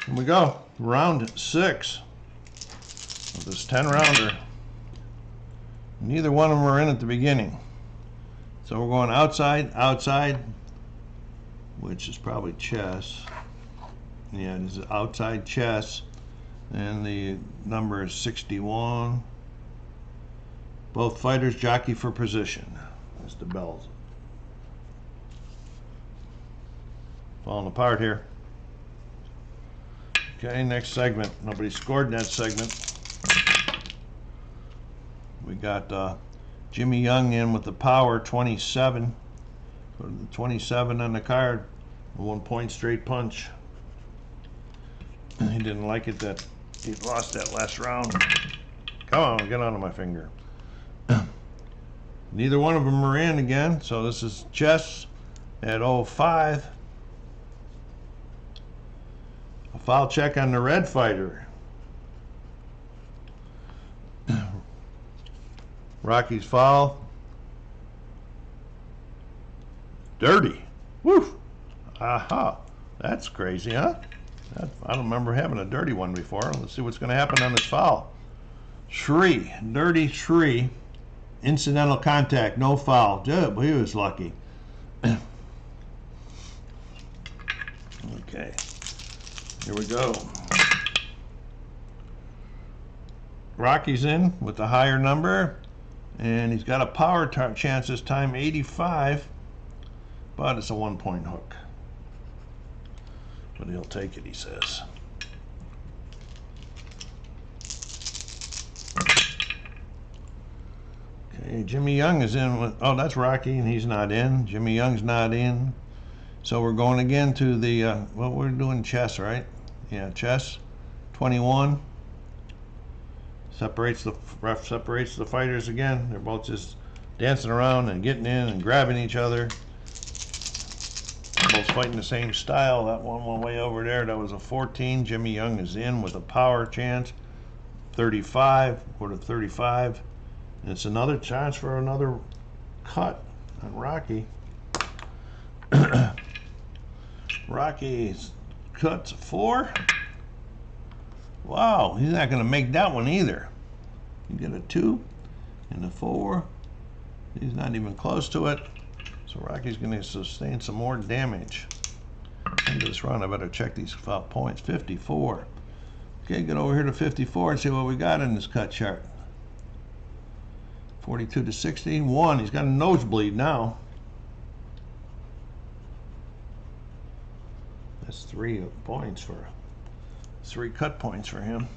Here we go, round 6 of this 10-rounder. Neither one of them are in at the beginning. So we're going outside, outside, which is probably chess. Yeah, it is outside chess. And the number is 61. Both fighters jockey for position. That's the bells. Falling apart here. Okay, next segment. Nobody scored in that segment. We got Jimmy Young in with the power, 27. Go to the 27 on the card. A 1 point straight punch. He didn't like it that he lost that last round. Come on, get onto my finger. Neither one of them are in again, so this is chess at 05. A foul check on the red fighter. Rocky's foul. Dirty. Woo! Aha. That's crazy, huh? I don't remember having a dirty one before. Let's see what's going to happen on this foul. Shri. Dirty Shri. Incidental contact. No foul. Dude, he was lucky. Okay. Here we go. Rocky's in with the higher number. And he's got a power chance this time, 85, but it's a 1 point hook. But he'll take it, he says. Okay, Jimmy Young is in with, oh, that's Rocky, and he's not in. Jimmy Young's not in. So we're going again to the, well, we're doing chess, right? Yeah, chess, 21. Ref separates the fighters again. They're both just dancing around and getting in and grabbing each other. Both fighting the same style. That one went way over there. That was a 14. Jimmy Young is in with a power chance. 35. Go to 35. And it's another chance for another cut on Rocky. Rocky's cuts 4. Wow, he's not going to make that one either. You get a 2 and a 4. He's not even close to it. So Rocky's going to sustain some more damage. Into this round, I better check these points. 54. Okay, get over here to 54 and see what we got in this cut chart. 42 to 16. 1. He's got a nosebleed now. That's 3 points for 3 cut points for him.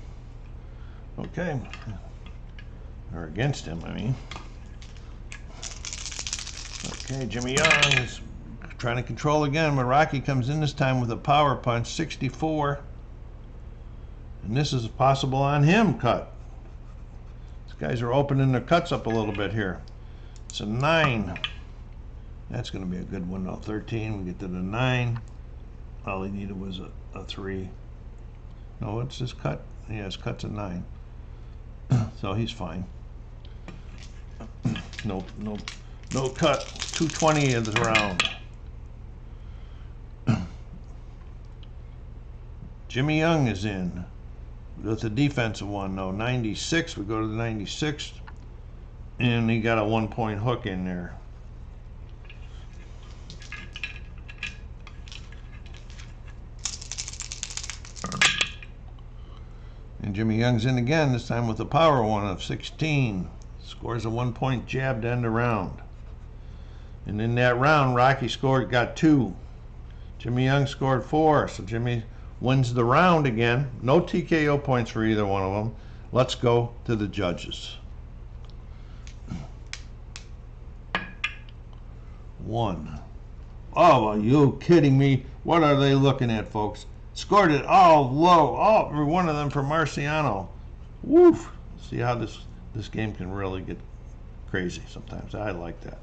Okay. Or against him, I mean. Okay, Jimmy Young is trying to control again, but Rocky comes in this time with a power punch, 64. And this is possible on him cut. These guys are opening their cuts up a little bit here. It's a 9. That's going to be a good one, though. 13, we get to the 9. All he needed was a 3. No, it's his cut. Yeah, his cut's a 9. So he's fine. No cut. 220 of the round. Jimmy Young is in with the defensive one, though. 96. We go to the 96, and he got a 1-point hook in there. And Jimmy Young's in again, this time with a power one of 16. Scores a 1-point jab to end the round. And in that round, Rocky got 2. Jimmy Young scored 4, so Jimmy wins the round again. No TKO points for either one of them. Let's go to the judges. 1. Oh, are you kidding me? What are they looking at, folks? Scored it all low. Every one of them for Marciano. Woof. See how this game can really get crazy sometimes. I like that.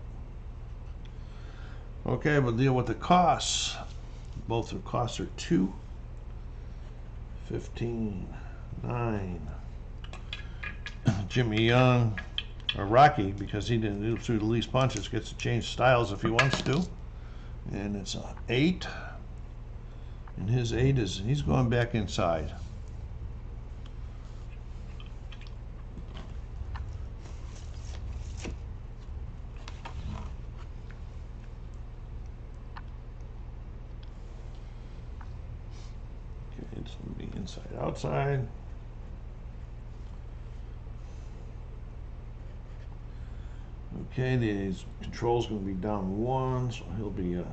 Okay, we'll deal with the costs. Both the costs are 2. 15, 9. Jimmy Young, or Rocky, because he didn't do through the least punches, gets to change styles if he wants to. And it's 8. And his 8 is, he's going back inside. Okay, it's going to be inside, outside. Okay, the control's going to be down 1, so he'll be a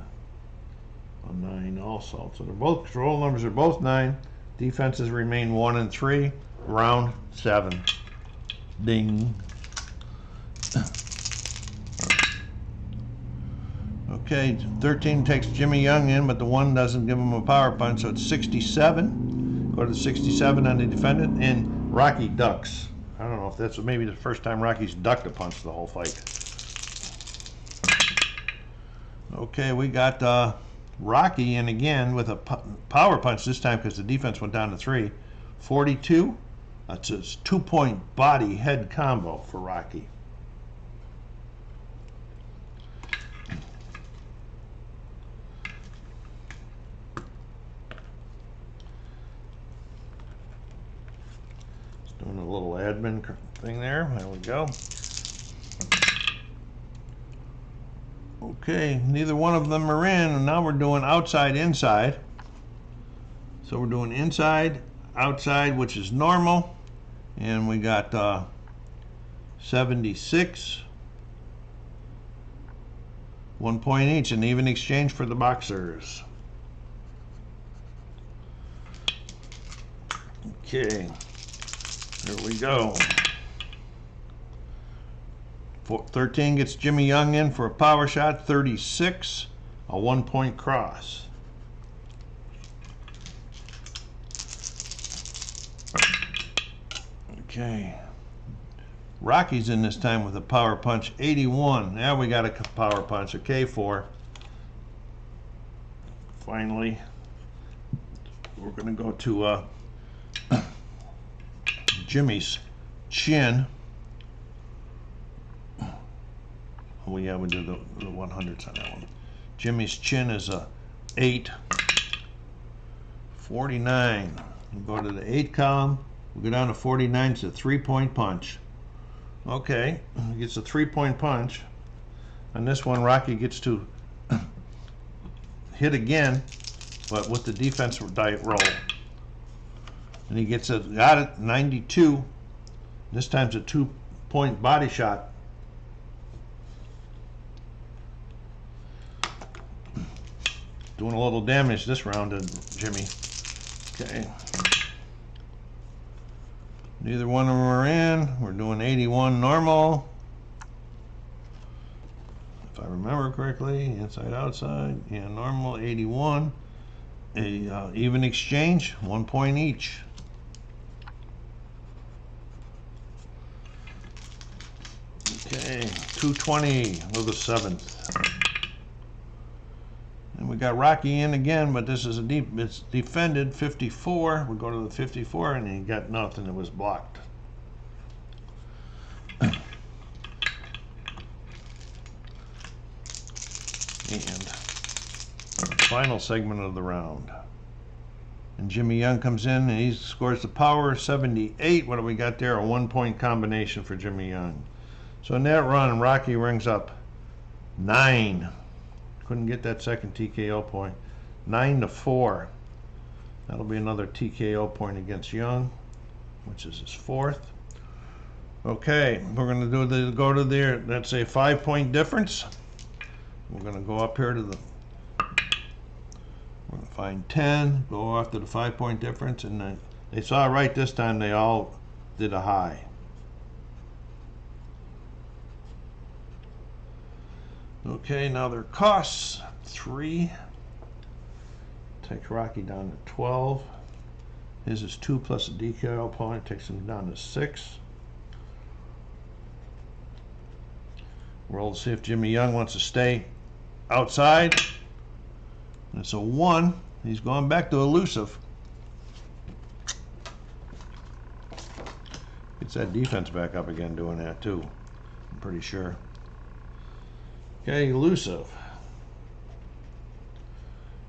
9 also. So they're both, control numbers are both 9. Defenses remain 1 and 3. Round 7. Ding. Okay, 13 takes Jimmy Young in, but the 1 doesn't give him a power punch, so it's 67. Go to 67 on the defendant, and Rocky ducks. I don't know if that's maybe the first time Rocky's ducked a punch the whole fight. Okay, we got Rocky in again with a power punch this time because the defense went down to 3. 42. That's a 2-point body head combo for Rocky. Just doing a little admin thing there. There we go. Okay, neither one of them are in, and now we're doing outside, inside. So we're doing inside, outside, which is normal, and we got 76. 1 point each, an even exchange for the boxers. Okay, here we go. 13 gets Jimmy Young in for a power shot. 36, a 1-point cross. Okay, Rocky's in this time with a power punch. 81. Now we got a power punch. A K4. Finally, we're going to go to Jimmy's chin. Oh yeah, we do the 100s on that one. Jimmy's chin is a 8. 49. We go to the 8 column. We go down to 49. It's a 3-point punch. Okay, he gets a 3-point punch. On this one, Rocky gets to hit again, but with the defense roll. And he got it, 92. This time's a 2-point body shot. Doing a little damage this round to Jimmy. Okay. Neither one of them are in. We're doing 81 normal. If I remember correctly, inside, outside. Yeah, normal, 81. A even exchange, 1 point each. Okay, 220 with the 7th. And we got Rocky in again, but this is it's defended. 54. We go to the 54, and he got nothing. It was blocked. And final segment of the round. And Jimmy Young comes in and he scores the power, 78. What do we got there? A 1-point combination for Jimmy Young. So in that run, Rocky rings up 9. Couldn't get that second TKO point. 9-4. That'll be another TKO point against Young, which is his 4th. Okay, we're going to go to there. That's a 5-point difference. We're going to go up here to the. We're going to find 10. Go off to the 5-point difference, and they saw right this time. They all did a high. Okay, now their costs 3. Takes Rocky down to 12. His is 2 plus a DKO point. Takes him down to 6. Roll to see if Jimmy Young wants to stay outside. It's a 1. He's going back to elusive. Gets that defense back up again doing that too. I'm pretty sure. Okay, elusive.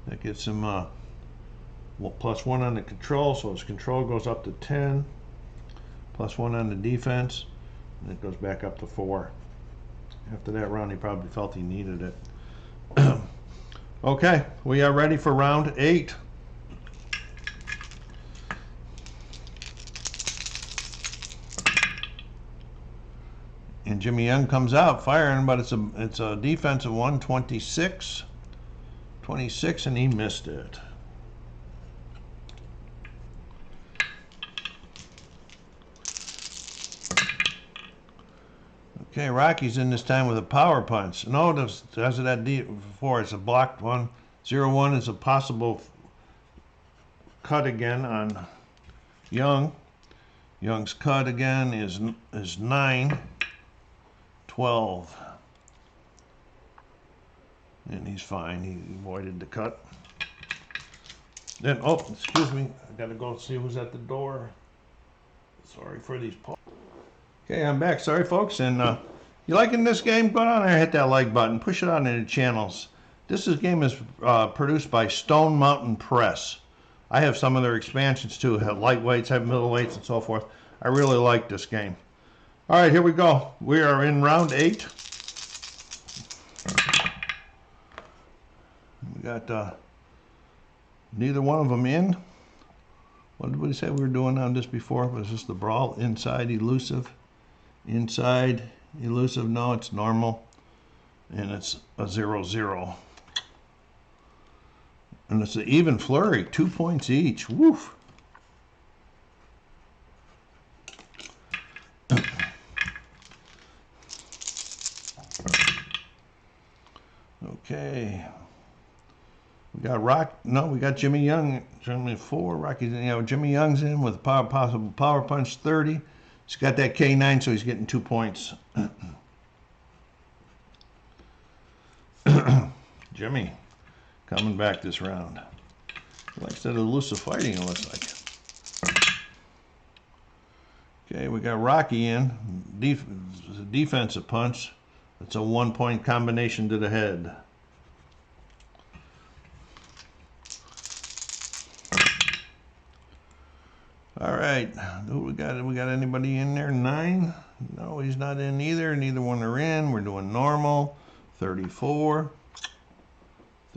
That gets him +1 on the control, so his control goes up to 10. +1 on the defense, and it goes back up to 4. After that round, he probably felt he needed it. Okay, we are ready for round 8. And Jimmy Young comes out firing, but it's a defensive one, 26, and he missed it. Okay, Rocky's in this time with a power punch. No, as of that before, it's a blocked one. 0-1 is a possible cut again on Young. Young's cut again is 9, 12. And he's fine. He avoided the cut. Then, oh, excuse me. I gotta go see who's at the door. Sorry for these. Okay, I'm back. Sorry, folks. And you liking this game? Go down there and hit that like button. Push it on into channels. This game is produced by Stone Mountain Press. I have some of their expansions too. Have lightweights, have middleweights, and so forth. I really like this game. All right, here we go. We are in round 8. We got neither one of them in. What did we say we were doing on this before? Was this the brawl? Inside, elusive. Inside, elusive. No, it's normal. And it's a 0-0. And it's an even flurry. 2 points each. Woof. Okay. We got Jimmy Young. Jimmy 4. Rocky's in. Jimmy Young's in with a possible power punch 30. He's got that K9, so he's getting 2 points. Jimmy coming back this round. Like I said, elusive fighting, it looks like. Okay, we got Rocky in. Defensive punch. It's a 1-point combination to the head. All right, who we got? We got anybody in there? 9? No, he's not in either. Neither one are in. We're doing normal. 34.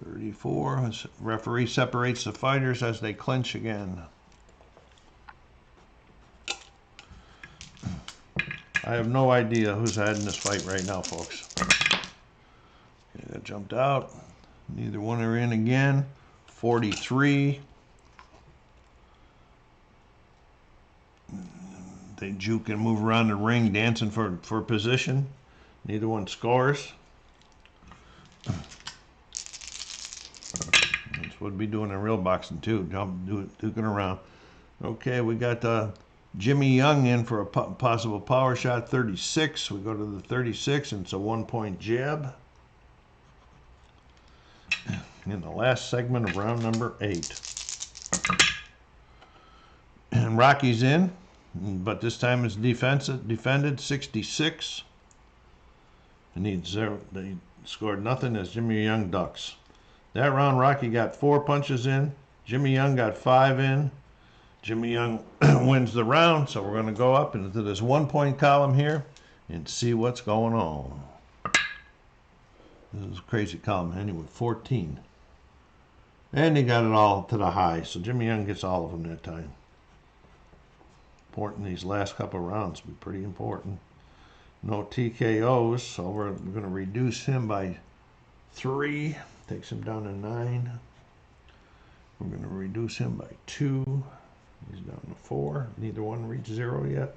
34. Referee separates the fighters as they clinch again. I have no idea who's ahead in this fight right now, folks. Okay, that jumped out. Neither one are in again. 43. They juke and move around the ring, dancing for position. Neither one scores. That's what we'd be doing in real boxing too, duking around. Okay, we got Jimmy Young in for a possible power shot, 36. We go to the 36, and it's a 1-point jab. In the last segment of round number 8. And Rocky's in. But this time it's defended 66. And they scored nothing as Jimmy Young ducks. That round, Rocky got 4 punches in. Jimmy Young got 5 in. Jimmy Young wins the round, so we're going to go up into this 1-point column here and see what's going on. This is a crazy column anyway, 14. And he got it all to the high, so Jimmy Young gets all of them that time. Important these last couple of rounds, be pretty important. No TKOs, so we're going to reduce him by 3. Takes him down to 9. We're going to reduce him by 2. He's down to 4. Neither one reached 0 yet.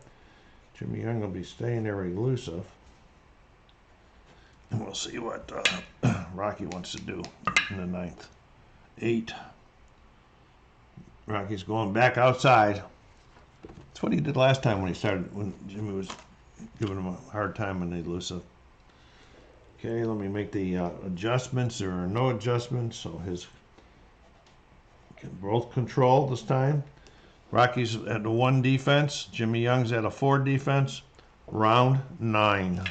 Jimmy Young will be staying there elusive. And we'll see what Rocky wants to do in the 9th. 8. Rocky's going back outside. That's what he did last time when Jimmy was giving him a hard time on the elusive. Okay, let me make the adjustments. There are no adjustments, so his can both control this time. Rocky's at a 1 defense. Jimmy Young's at a 4 defense. Round 9.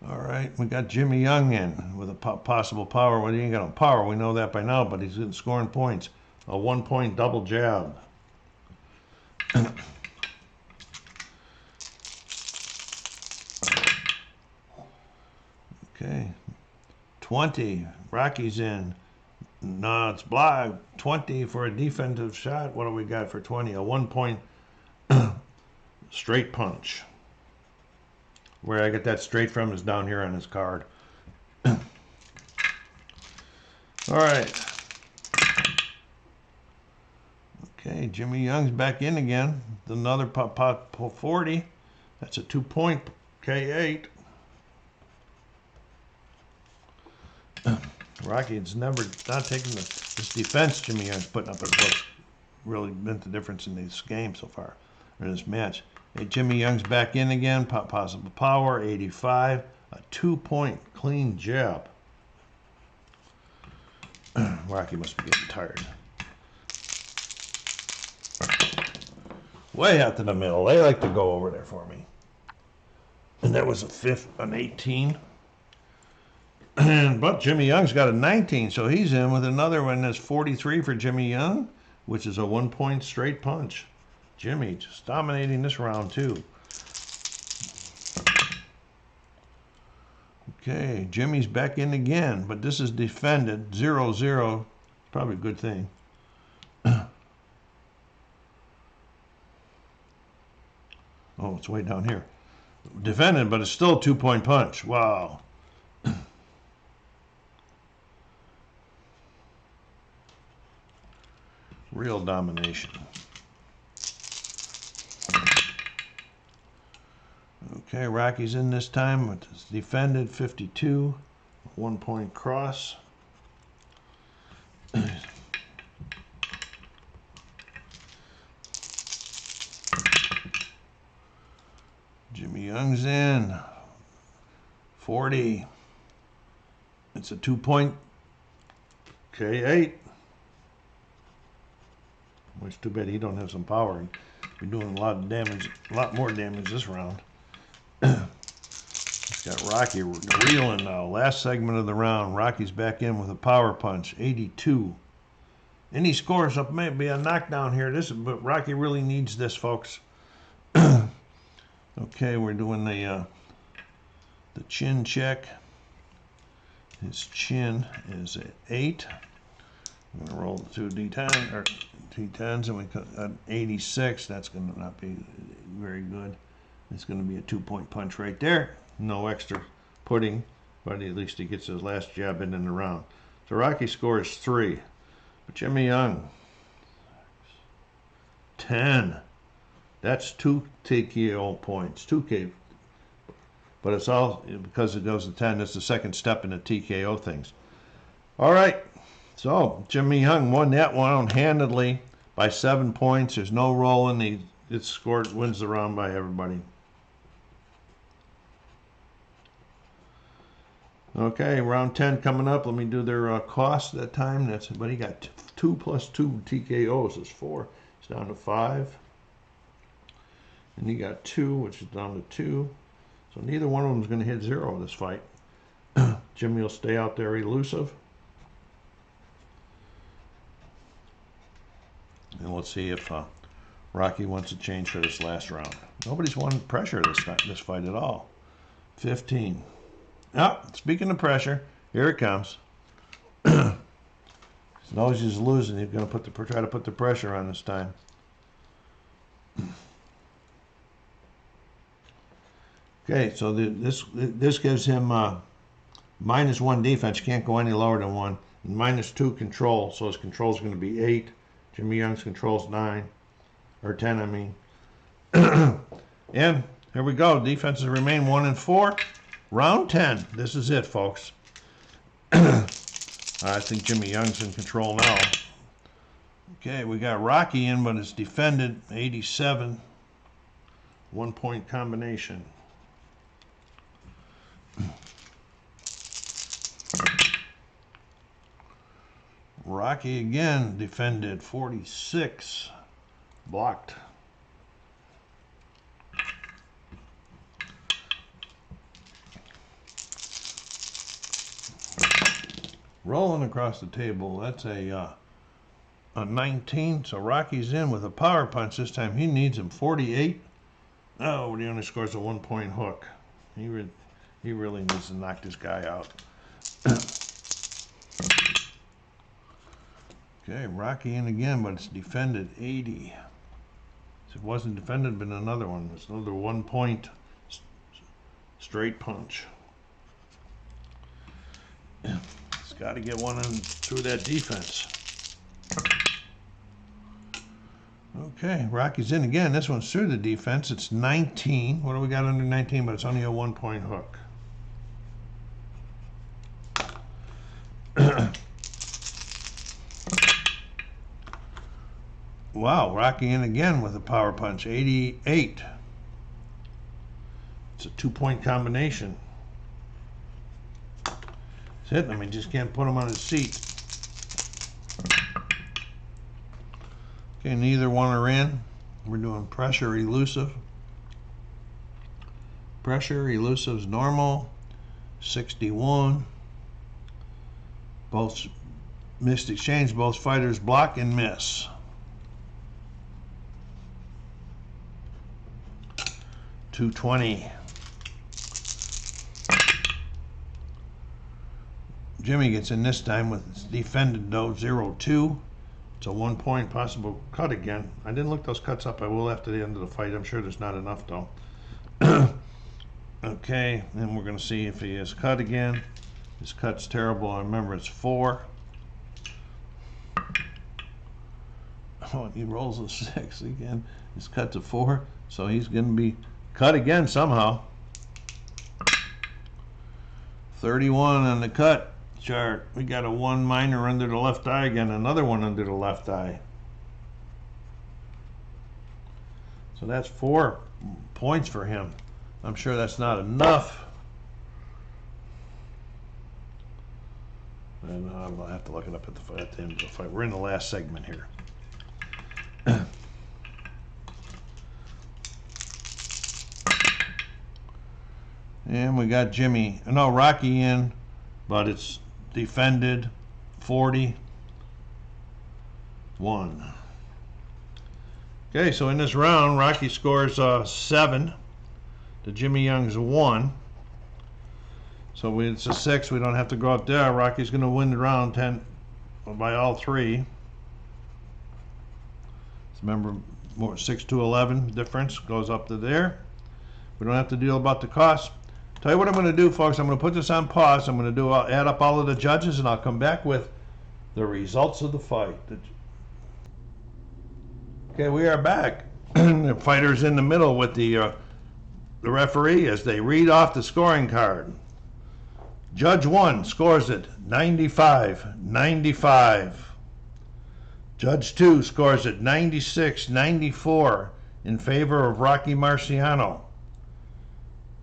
All right, we got Jimmy Young in with a possible power. Well, he ain't got no power. We know that by now, but he's scoring points. A 1-point double jab. Okay. 20. Rocky's in. No, it's blocked. 20 for a defensive shot. What do we got for 20? A 1-point straight punch. Where I get that straight from is down here on his card. All right. Okay, Jimmy Young's back in again. Another pot 40. That's a 2-point K8. Rocky's not taking this defense Jimmy Young's putting up is what's really been the difference in this game so far, or this match. Hey, Jimmy Young's back in again, possible power, 85, a 2-point clean jab. Rocky must be getting tired. Way out to the middle. They like to go over there for me. And that was an 18. But Jimmy Young's got a 19, so he's in with another one. That's 43 for Jimmy Young, which is a 1-point straight punch. Jimmy just dominating this round too. Okay, Jimmy's back in again, but this is defended 0-0. Probably a good thing. Oh, it's way down here. Defended, but it's still a 2-point punch. Wow. Real domination. Okay, Rocky's in this time. It's defended 52. 1-point cross. Jimmy Young's in. 40. It's a 2-point K8. It's too bad he don't have some power. He's doing a lot of damage, a lot more damage this round. It's got Rocky reeling now. Last segment of the round. Rocky's back in with a power punch, 82. Any scores up may be a knockdown here. But Rocky really needs this, folks. Okay, we're doing the chin check. His chin is at 8. I'm going to roll the 2 D10 or T10s, and we got 86. That's going to not be very good. It's going to be a 2-point punch right there. No extra pudding, but at least he gets his last jab in the round. So Rocky scores 3. But Jimmy Young, 10. That's 2 TKO points. 2K. But it's all because it goes to 10. That's the second step in the TKO things. All right. So Jimmy Young won that one handedly by 7 points. There's no rolling. It scored, wins the round by everybody. Okay, round 10 coming up. Let me do their cost that time. But he got 2 plus 2 TKOs is 4. It's down to 5. And he got 2, which is down to 2. So neither one of them is going to hit 0 this fight. Jimmy will stay out there elusive. And let's see if Rocky wants to change for this last round. Nobody's won pressure this fight at all. 15. Oh, speaking of pressure, here it comes. He knows he's losing. He's going to try to put the pressure on this time. Okay, so this gives him -1 defense. Can't go any lower than 1. And -2 control. So his control is going to be 8. Jimmy Young's control's 9 or 10. I mean. And here we go. Defenses remain 1 and 4. Round 10. This is it, folks. I think Jimmy Young's in control now. Okay, we got Rocky in, but it's defended 87. 1-point combination. Rocky again defended 46. Blocked. Rolling across the table, that's a 19, so Rocky's in with a power punch this time. He needs him 48. Oh, but he only scores a 1-point hook. He really needs to knock this guy out. Okay, Rocky in again, but it's defended 80. If it wasn't defended, but another one. It's another 1-point straight punch. It's got to get one in through that defense. Okay, Rocky's in again. This one's through the defense. It's 19. What do we got under 19? But it's only a 1-point hook. Wow, Rocky in again with a power punch. 88. It's a 2-point combination. It's hitting him. He just can't put him on his seat. Okay, neither one are in. We're doing pressure, elusive. Pressure, elusive's normal. 61. Both missed exchange. Both fighters block and miss. .220. Jimmy gets in this time with it's defended though 0-2. It's a 1-point possible cut again. I didn't look those cuts up. I will after the end of the fight. I'm sure there's not enough though. Okay, then we're going to see if he is cut again. His cut's terrible. I remember it's 4. Oh, and he rolls a 6 again. His cut's a 4, so he's going to be cut again somehow. 31 on the cut chart. We got a 1 minor under the left eye again, another one under the left eye. So that's 4 points for him. I'm sure that's not enough. And I'll have to look it up at the end of the fight. We're in the last segment here. And we got Rocky in, but it's defended 41. Okay, so in this round, Rocky scores 7 to Jimmy Young's 1. So it's a 6. We don't have to go out there. Rocky's going to win the round 10 by all 3. Remember, 6 to 11 difference goes up to there. We don't have to deal about the cost. Tell you what I'm going to do, folks. I'm going to put this on pause. I'm going to add up all of the judges, and I'll come back with the results of the fight. Okay, we are back. The fighter's in the middle with the referee as they read off the scoring card. Judge 1 scores it 95-95. Judge 2 scores it 96-94 in favor of Rocky Marciano.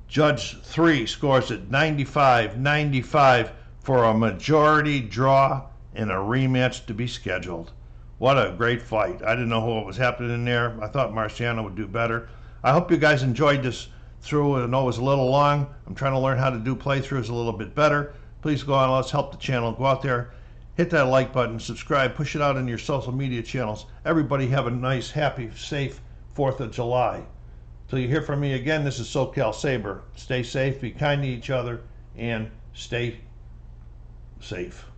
Judge 3 scores it 95-95 for a majority draw and a rematch to be scheduled. What a great fight. I didn't know what was happening there. I thought Marciano would do better. I hope you guys enjoyed this through. I know it was a little long. I'm trying to learn how to do playthroughs a little bit better. Please go on, let's help the channel. Go out there, hit that like button, subscribe, push it out in your social media channels. Everybody have a nice, happy, safe 4th of July. Till you hear from me again, this is SoCalSabre. Stay safe, be kind to each other, and stay safe.